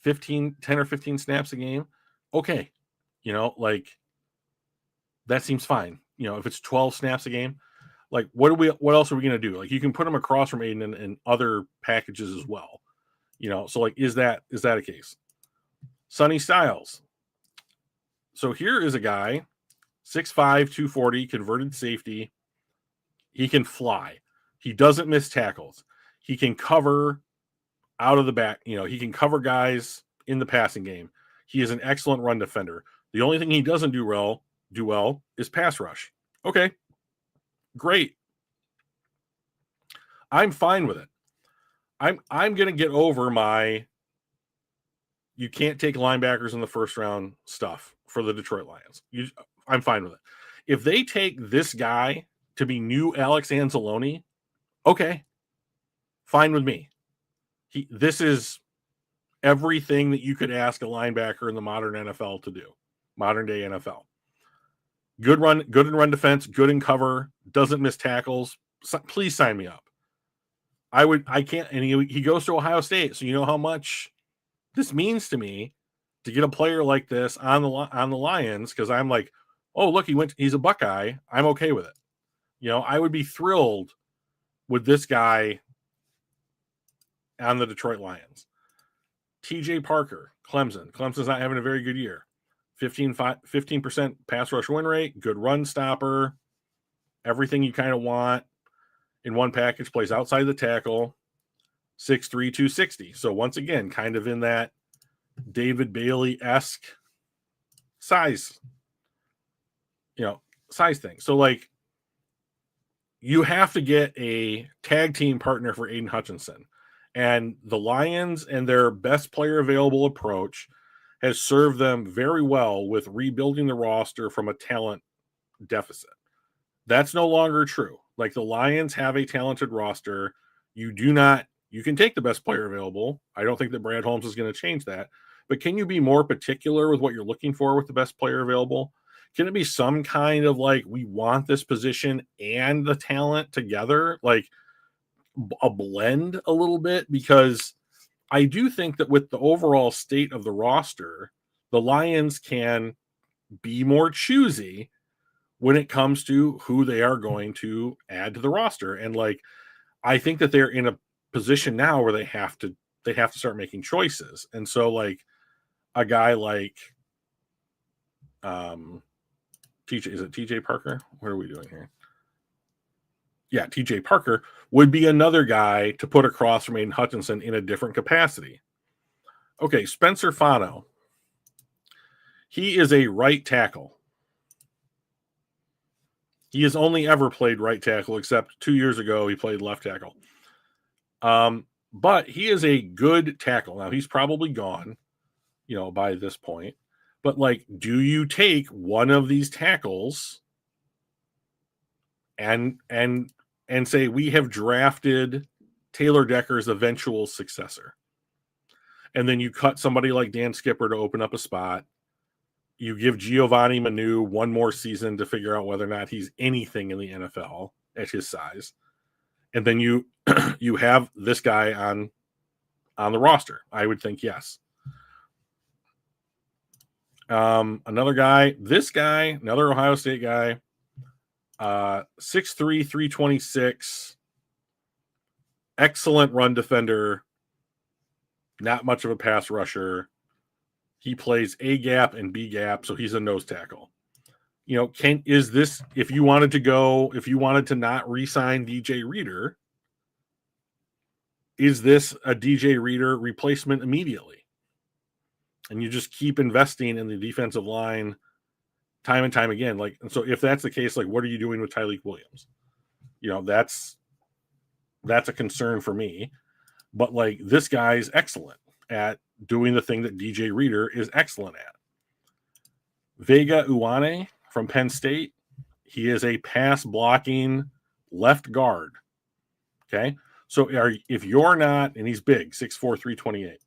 10 or 15 snaps a game. Okay. Like that seems fine. If it's 12 snaps a game, like what else are we going to do? Like you can put him across from Aiden in other packages as well. So like, is that a case? Sonny Styles. So here is a guy, 6'5", 240, converted safety. He can fly. He doesn't miss tackles. He can cover out of the back. He can cover guys in the passing game. He is an excellent run defender. The only thing he doesn't do well is pass rush. Okay, great. I'm fine with it. I'm going to get over my you can't take linebackers in the first round stuff for the Detroit Lions. I'm fine with it. If they take this guy to be new Alex Anzalone, okay, fine with me. This is everything that you could ask a linebacker in the modern NFL to do, modern day NFL. Good in run defense, good in cover, doesn't miss tackles. Please sign me up. I can't, and he goes to Ohio State, so you know how much this means to me to get a player like this on the Lions, because I'm like, oh look, he's a Buckeye. I'm okay with it. I would be thrilled with this guy on the Detroit Lions. TJ Parker, Clemson. Clemson's not having a very good year. 15% pass rush win rate, good run stopper, everything you kind of want in one package, plays outside the tackle, 6'3", 260. So once again, kind of in that David Bailey-esque size, size thing. So like you have to get a tag team partner for Aiden Hutchinson. And the Lions and their best player available approach has served them very well with rebuilding the roster from a talent deficit. That's no longer true. Like the Lions have a talented roster. You can take the best player available. I don't think that Brad Holmes is going to change that. But can you be more particular with what you're looking for with the best player available? Can it be some kind of like, we want this position and the talent together? Like a blend a little bit? Because I do think that with the overall state of the roster, the Lions can be more choosy when it comes to who they are going to add to the roster. And like, I think that they're in a position now where they have to start making choices. And so like a guy like TJ Parker? What are we doing here? Yeah, TJ Parker would be another guy to put across from Aiden Hutchinson in a different capacity. Okay, Spencer Fano. He is a right tackle. He has only ever played right tackle, except 2 years ago he played left tackle. But he is a good tackle. Now, he's probably gone, by this point. But, like, do you take one of these tackles and say, we have drafted Taylor Decker's eventual successor? And then you cut somebody like Dan Skipper to open up a spot. You give Giovanni Manu one more season to figure out whether or not he's anything in the NFL at his size. And then you have this guy on the roster. I would think yes. Another guy, another Ohio State guy, 6'3", 326, excellent run defender, not much of a pass rusher. He plays A gap and B gap, so he's a nose tackle. If you wanted to not re-sign DJ Reader, is this a DJ Reader replacement immediately? And you just keep investing in the defensive line time and time again. Like, and so if that's the case, like, what are you doing with Tyleik Williams? That's a concern for me. But like, this guy's excellent at doing the thing that DJ Reader is excellent at. Vega Ioane from Penn State, he is a pass blocking left guard. Okay. So if you're not, and he's big, 6'4", 328.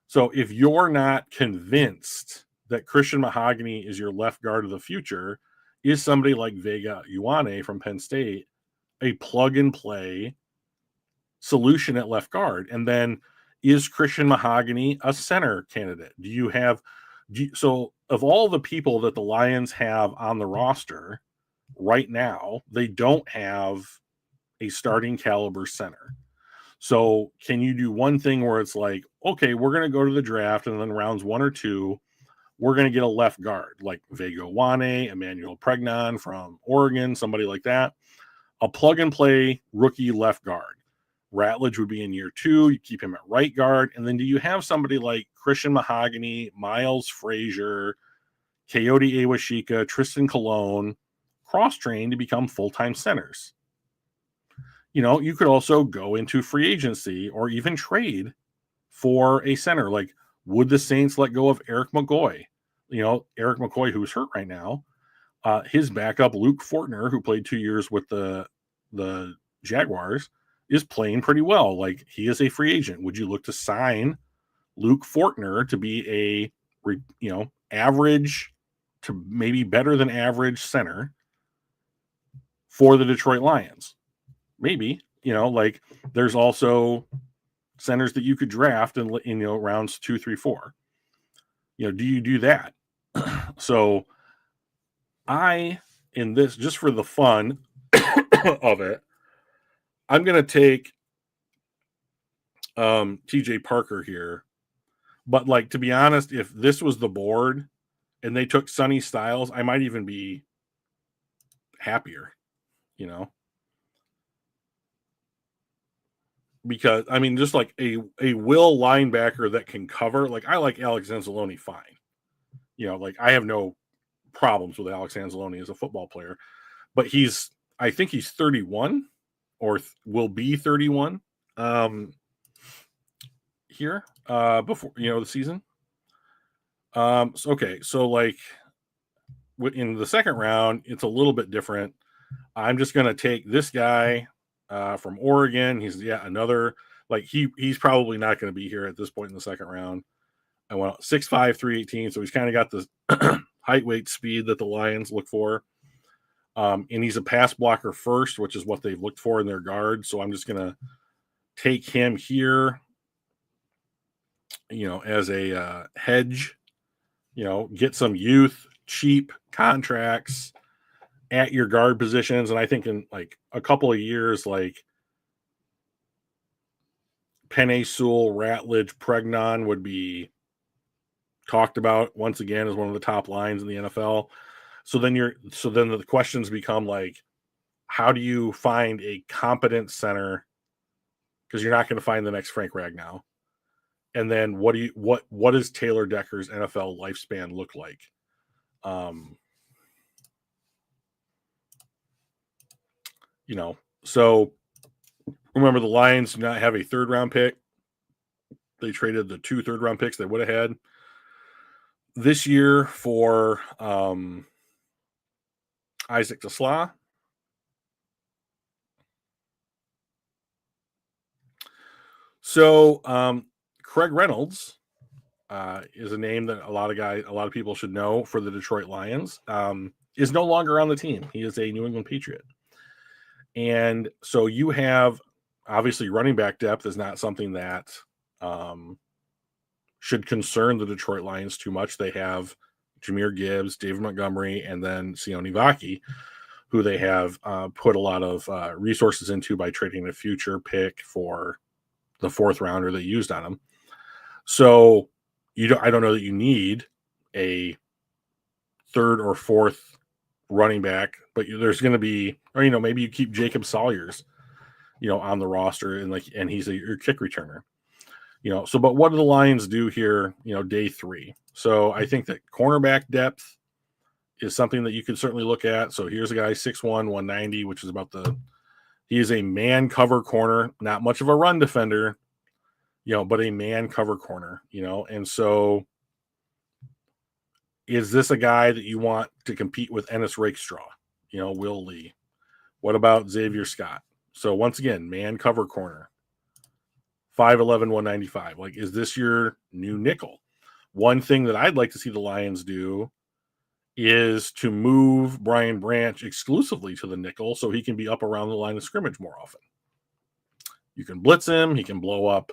So if you're not convinced that Christian Mahogany is your left guard of the future, is somebody like Vega Ioane from Penn State a plug and play solution at left guard? And then is Christian Mahogany a center candidate? So of all the people that the Lions have on the roster right now, they don't have a starting caliber center. So can you do one thing where it's like, okay, we're going to go to the draft and then rounds 1 or 2, we're going to get a left guard like Vega Ioane, Emmanuel Pregnon from Oregon, somebody like that, a plug and play rookie left guard. Ratledge would be in year 2. You keep him at right guard. And then do you have somebody like Christian Mahogany, Miles Frazier, Coyote Awashika, Tristan Colon, cross-trained to become full-time centers? You could also go into free agency or even trade for a center. Like, would the Saints let go of Eric McCoy? Eric McCoy, who's hurt right now, his backup, Luke Fortner, who played 2 years with the Jaguars, is playing pretty well. Like, he is a free agent. Would you look to sign Luke Fortner to be a, average to maybe better than average center for the Detroit Lions? Maybe, there's also centers that you could draft in rounds 2, 3, 4. Do you do that? So in this, just for the fun of it, I'm going to take TJ Parker here. But to be honest, if this was the board and they took Sonny Styles, I might even be happier, because just like a will linebacker that can cover. Like, I like Alex Anzalone fine. I have no problems with Alex Anzalone as a football player, but I think he's 31 or will be 31 here before the season. So in the second round, it's a little bit different. I'm just going to take this guy from Oregon. He's another, he's probably not going to be here at this point in the second round. I went 6'5", 318, so he's kind of got the height, weight, speed that the Lions look for. And he's a pass blocker first, which is what they've looked for in their guard. So I'm just going to take him here, as a hedge, get some youth, cheap contracts at your guard positions. And I think in a couple of years, Penei Sewell, Ratledge, Pregnon would be talked about once again as one of the top lines in the NFL. So then the questions become how do you find a competent center? Because you're not going to find the next Frank Ragnow. And then what does Taylor Decker's NFL lifespan look like? So remember, the Lions do not have a third round pick. They traded the 2 third-round picks they would have had this year for Isaac TeSlaa. So Craig Reynolds is a name that a lot of people should know for the Detroit Lions. Is no longer on the team. He is a New England Patriot. And so you have, obviously, running back depth is not something that should concern the Detroit Lions too much. They have Jahmyr Gibbs, David Montgomery, and then Sione Vaki, who they have put a lot of resources into by trading a future pick for the 4th rounder they used on him. So I don't know that you need a 3rd or 4th running back, but there's going to be, or maybe you keep Jacob Sawyers, on the roster and he's your kick returner. But what do the Lions do here, day 3? So I think that cornerback depth is something that you could certainly look at. So here's a guy 6'1", 190, which is he is a man cover corner, not much of a run defender, but a man cover corner, and so is this a guy that you want to compete with Ennis Rakestraw? Will Lee. What about Xavier Scott? So once again, man cover corner. 5'11", 195. Like, is this your new nickel? One thing that I'd like to see the Lions do is to move Brian Branch exclusively to the nickel so he can be up around the line of scrimmage more often. You can blitz him. He can blow up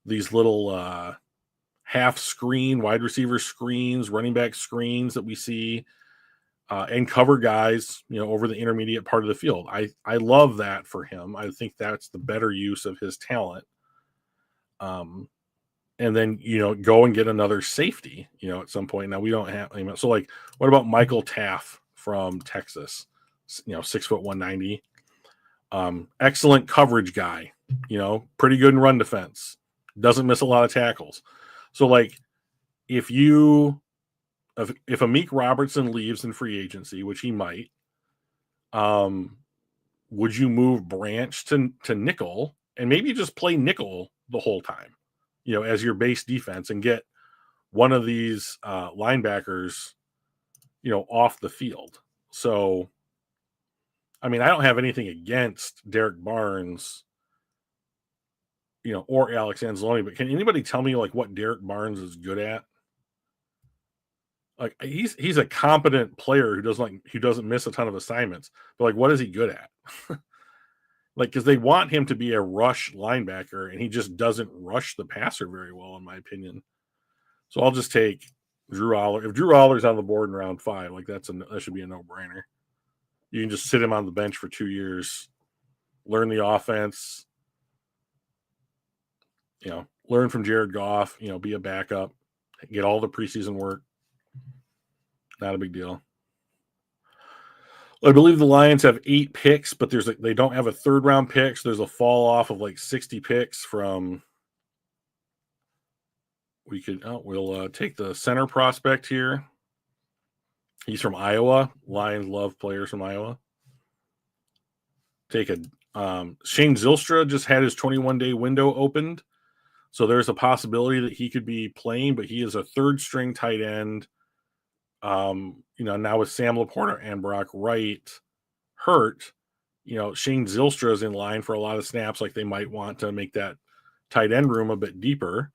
these little half screen, wide receiver screens, running back screens that we see, and cover guys, over the intermediate part of the field. I love that for him. I think that's the better use of his talent. And then, go and get another safety, at some point. Now we don't have, so like, what about Michael Taff from Texas? 6 foot 190. Excellent coverage guy, pretty good in run defense. Doesn't miss a lot of tackles. So like, if Amik Robertson leaves in free agency, which he might, would you move Branch to nickel and maybe just play nickel the whole time, as your base defense, and get one of these linebackers, off the field? So, I mean, I don't have anything against Derek Barnes, or Alex Anzalone, but can anybody tell me like what Derek Barnes is good at? Like, he's a competent player who doesn't miss a ton of assignments, but like, what is he good at? Like, because they want him to be a rush linebacker, and he just doesn't rush the passer very well, in my opinion. So I'll just take Drew Aller. If Drew Aller's on the board in round 5, like that should be a no-brainer. You can just sit him on the bench for 2 years, learn the offense, learn from Jared Goff, be a backup, get all the preseason work. Not a big deal. I believe the Lions have 8 picks, but they don't have a third round pick. So there's a fall off of like 60 picks from. We'll take the center prospect here. He's from Iowa. Lions love players from Iowa. Take Shane Zylstra just had his 21-day window opened. So there's a possibility that he could be playing, but he is a third string tight end. Now with Sam Laporta and Brock Wright hurt, Shane Zylstra is in line for a lot of snaps. Like, they might want to make that tight end room a bit deeper.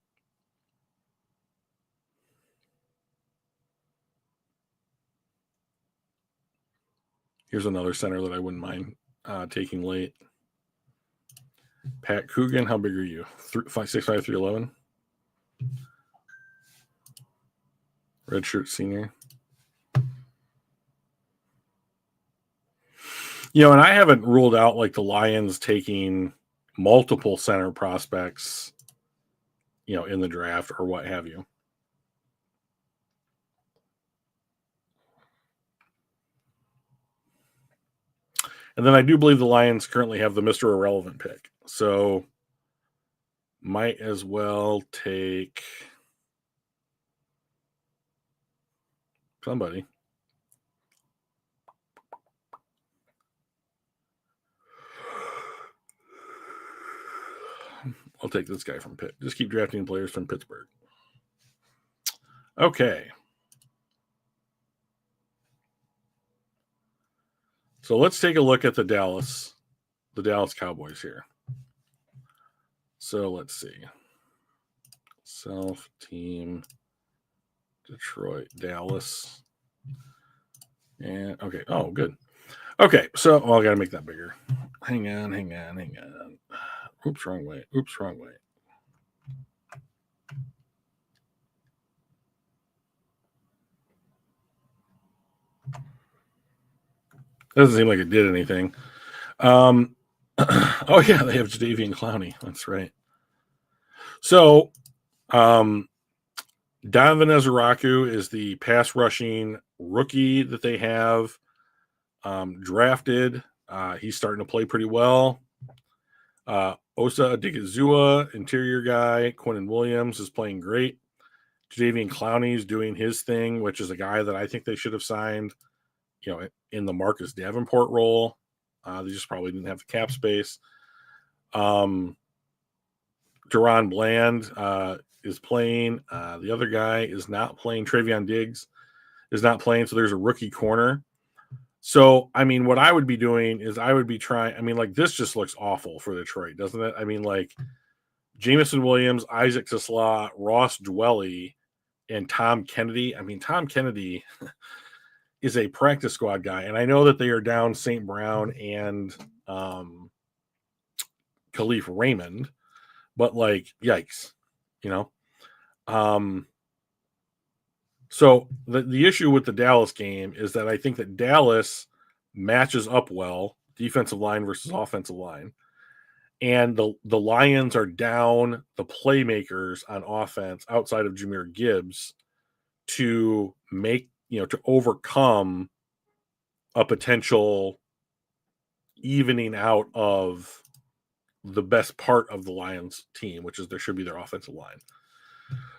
Here's another center that I wouldn't mind taking late. Pat Coogan, how big are you? 6'5", 311. Redshirt senior. And I haven't ruled out like the Lions taking multiple center prospects, in the draft or what have you. And then I do believe the Lions currently have the Mr. Irrelevant pick. So might as well take somebody. I'll take this guy from Pitt. Just keep drafting players from Pittsburgh. Okay. So let's take a look at the Dallas Cowboys here. So let's see. Self-team, Detroit, Dallas. And okay. Oh, good. Okay. So I got to make that bigger. Hang on. Oops, wrong way. Doesn't seem like it did anything. Oh yeah, they have Jadeveon Clowney. That's right. So, Donovan Ezeraku is the pass rushing rookie that they have drafted. He's starting to play pretty well. Osa Odigizua, interior guy. Quinnen Williams is playing great. Jadeveon Clowney is doing his thing, which is a guy that I think they should have signed, in the Marcus Davenport role. They just probably didn't have the cap space. Deron Bland is playing. The other guy is not playing. Travion Diggs is not playing, so there's a rookie corner. So, I mean, what I would be doing is I would be trying. I mean, like, this just looks awful for Detroit, doesn't it? I mean, like, Jameson Williams, Isaac Tisla, Ross Dwelly, and Tom Kennedy. I mean, Tom Kennedy is a practice squad guy, and I know that they are down St. Brown and Khalif Raymond, but like, yikes, you know. So the issue with the Dallas game is that I think that Dallas matches up well, defensive line versus offensive line. And the Lions are down the playmakers on offense outside of Jahmyr Gibbs to make, to overcome a potential evening out of the best part of the Lions team, which is there should be their offensive line.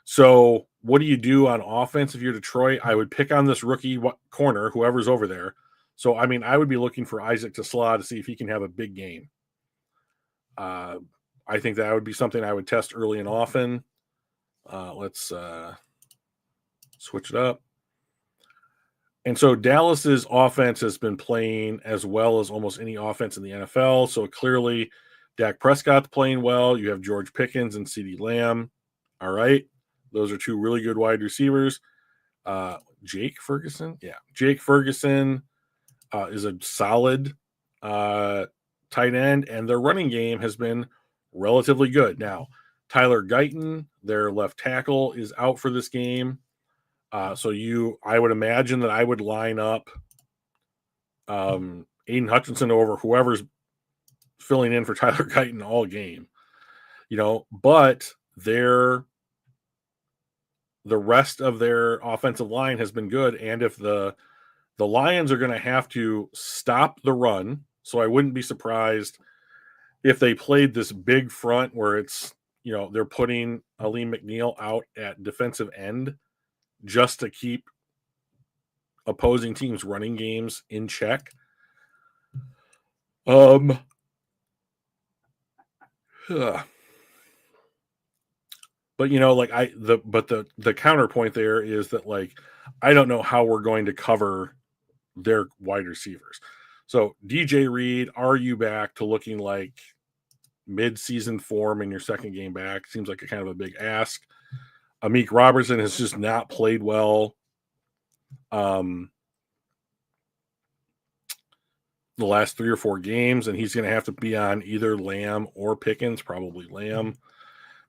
So what do you do on offense if you're Detroit? I would pick on this rookie corner, whoever's over there. So, I mean, I would be looking for Isaac Tisla to see if he can have a big game. I think that would be something I would test early and often. Let's switch it up. And so Dallas's offense has been playing as well as almost any offense in the NFL. So clearly, Dak Prescott's playing well. You have George Pickens and CeeDee Lamb. All right. Those are two really good wide receivers. Jake Ferguson. Yeah. Jake Ferguson is a solid tight end, and their running game has been relatively good. Now, Tyler Guyton, their left tackle, is out for this game. I would imagine that I would line up Aiden Hutchinson over whoever's filling in for Tyler Guyton all game. But the rest of their offensive line has been good, and if the Lions are going to have to stop the run, so I wouldn't be surprised if they played this big front where it's, they're putting Aleem McNeil out at defensive end just to keep opposing teams' running games in check. But the counterpoint there is that, like, I don't know how we're going to cover their wide receivers. So DJ Reed, are you back to looking like mid-season form in your second game back? Seems like a kind of a big ask. Amik Robertson has just not played well the last 3 or 4 games, and he's going to have to be on either Lamb or Pickens, probably Lamb,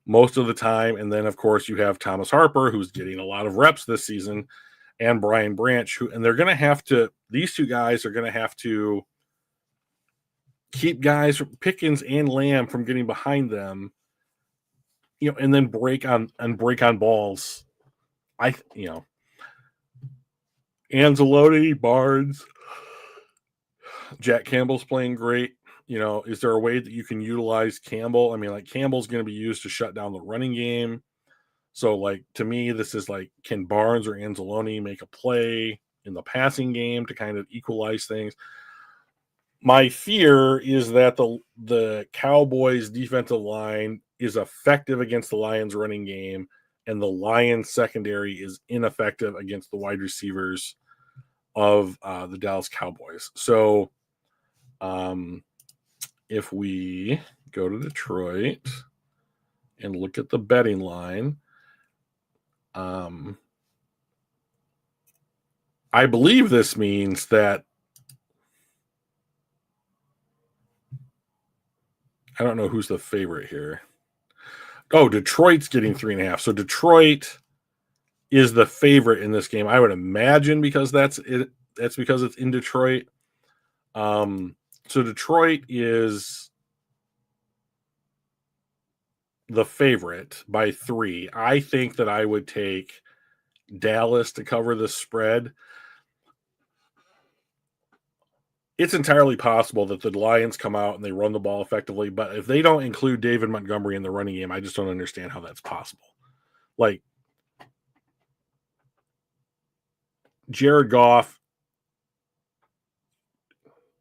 most of the time. And then, of course, you have Thomas Harper, who's getting a lot of reps this season, and Brian Branch, and they're going to have to, these two guys are going to have to keep guys, Pickens and Lamb, from getting behind them, and then break on balls. Anzalone, Barnes, Jack Campbell's playing great. Is there a way that you can utilize Campbell? I mean, like, Campbell's going to be used to shut down the running game. So, like, to me, this is like, can Barnes or Anzalone make a play in the passing game to kind of equalize things? My fear is that the Cowboys defensive line is effective against the Lions running game, and the Lions secondary is ineffective against the wide receivers of the Dallas Cowboys. So if we go to Detroit and look at the betting line, I believe this means that, I don't know who's the favorite here. Oh, Detroit's getting 3.5. So Detroit is the favorite in this game, I would imagine, because that's it. That's because it's in Detroit. So Detroit is the favorite by 3. I think that I would take Dallas to cover the spread. It's entirely possible that the Lions come out and they run the ball effectively, but if they don't include David Montgomery in the running game, I just don't understand how that's possible. Like, Jared Goff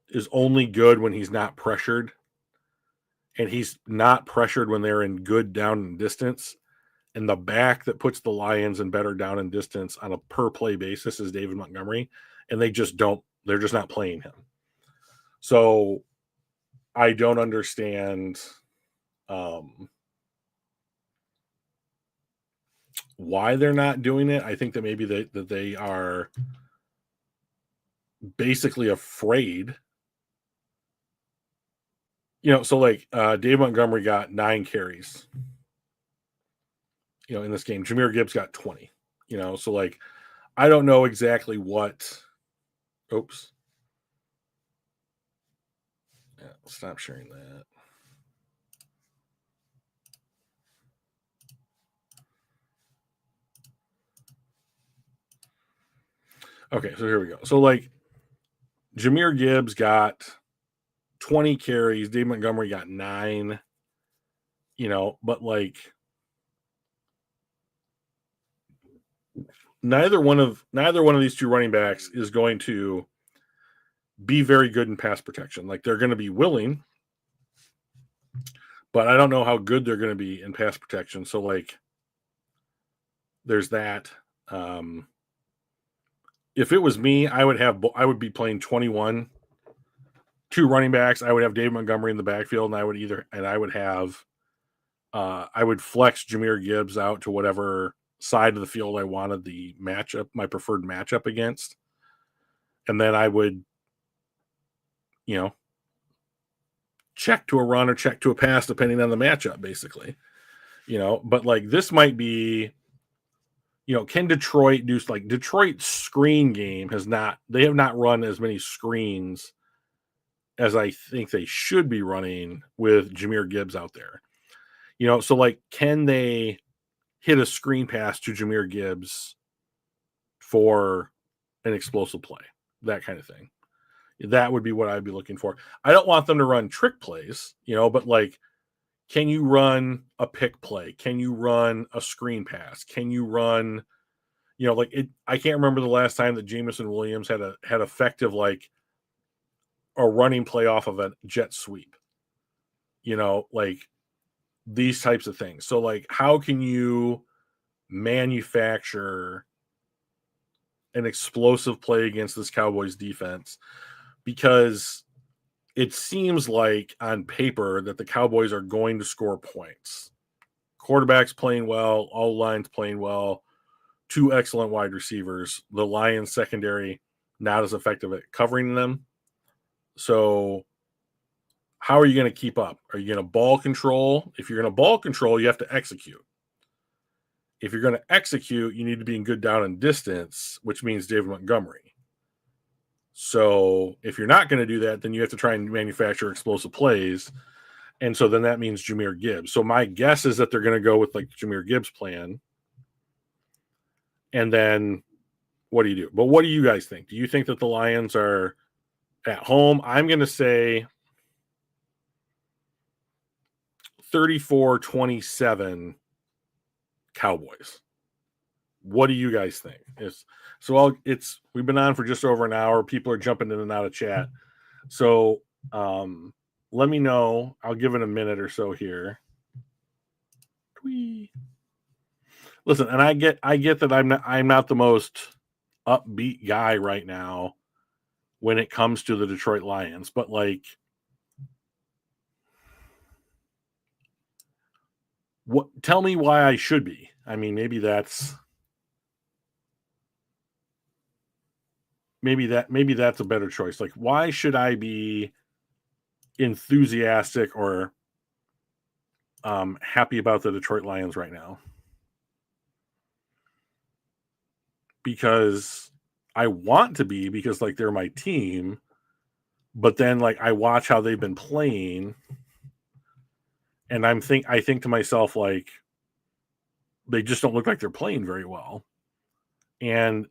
is only good when he's not pressured, and he's not pressured when they're in good down and distance. and the back that puts the Lions in better down and distance on a per play basis is David Montgomery, and they just don't. They're just not playing him. So I don't understand why they're not doing it. I think that maybe they are basically afraid. So like Dave Montgomery got 9 carries, in this game. Jahmyr Gibbs got 20, so like I don't know exactly what. Oops. Yeah, stop sharing that. Okay, so here we go. So like Jahmyr Gibbs got 20 carries, Dave Montgomery got 9, but like neither one of these two running backs is going to be very good in pass protection. Like they're going to be willing, but I don't know how good they're going to be in pass protection. So like there's that. If it was me, I would be playing 21, 2 running backs. I would have Dave Montgomery in the backfield, and I would flex Jahmyr Gibbs out to whatever side of the field I wanted my preferred matchup against. And then I would, check to a run or check to a pass, depending on the matchup, basically, but like this might be, can Detroit do like Detroit's screen game they have not run as many screens as I think they should be running with Jahmyr Gibbs out there, so like, can they hit a screen pass to Jahmyr Gibbs for an explosive play, that kind of thing? That would be what I'd be looking for. I don't want them to run trick plays, but like, can you run a pick play? Can you run a screen pass? Can you run, I can't remember the last time that Jameson Williams had effective, like a running play off of a jet sweep, like these types of things. So like, how can you manufacture an explosive play against this Cowboys defense? Because it seems like on paper that the Cowboys are going to score points. Quarterback's playing well, all lines playing well, 2 excellent wide receivers. The Lions secondary not as effective at covering them. So how are you going to keep up? Are you going to ball control? If you're going to ball control, you have to execute. If you're going to execute, you need to be in good down and distance, which means David Montgomery. So if you're not going to do that, then you have to try and manufacture explosive plays. And so then that means Jahmyr Gibbs. So my guess is that they're going to go with like Jahmyr Gibbs plan. And then what do you do? But what do you guys think? Do you think that the Lions are at home? I'm going to say 34-27 Cowboys. What do you guys think? We've been on for just over an hour. People are jumping in and out of chat. So let me know. I'll give it a minute or so here. Tweet. Listen, and I get that I'm not the most upbeat guy right now when it comes to the Detroit Lions, but like, tell me why I should be. I mean, maybe that's a better choice. Like, why should I be enthusiastic or happy about the Detroit Lions right now? Because I want to be, because like they're my team, but then like I watch how they've been playing, and I think to myself, like, they just don't look like they're playing very well. And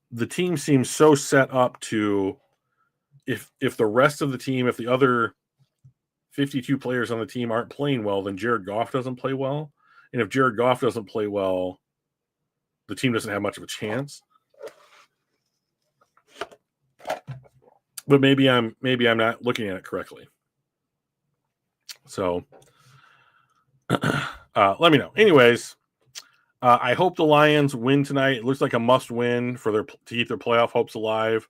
the team seems so set up to, if the rest of the team, if the other 52 players on the team aren't playing well, then Jared Goff doesn't play well. And if Jared Goff doesn't play well, the team doesn't have much of a chance. But maybe I'm not looking at it correctly. So let me know. Anyways, I hope the Lions win tonight. It looks like a must-win for to keep their playoff hopes alive.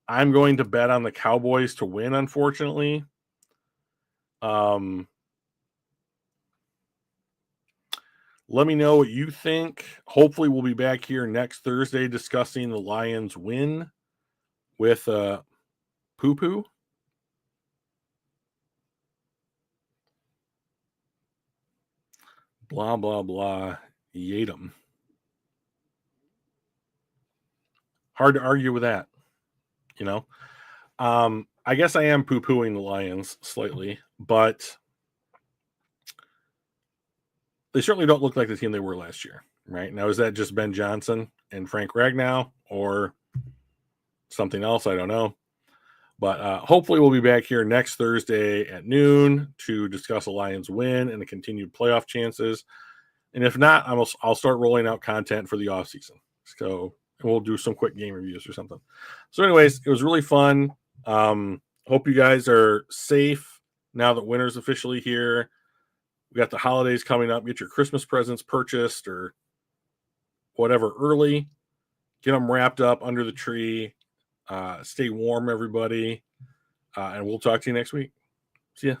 I'm going to bet on the Cowboys to win, unfortunately. Let me know what you think. Hopefully, we'll be back here next Thursday discussing the Lions win with Poo Poo. Blah, blah, blah. Yatum. Hard to argue with that, you know? I guess I am poo-pooing the Lions slightly, but they certainly don't look like the team they were last year, right? Now, is that just Ben Johnson and Frank Ragnow or something else? I don't know. But hopefully we'll be back here next Thursday at noon to discuss a Lions win and the continued playoff chances. And if not, I'll start rolling out content for the offseason. So we'll do some quick game reviews or something. So anyways, it was really fun. Hope you guys are safe now that winter's officially here. We got the holidays coming up. Get your Christmas presents purchased or whatever early. Get them wrapped up under the tree. Stay warm, everybody. And we'll talk to you next week. See ya.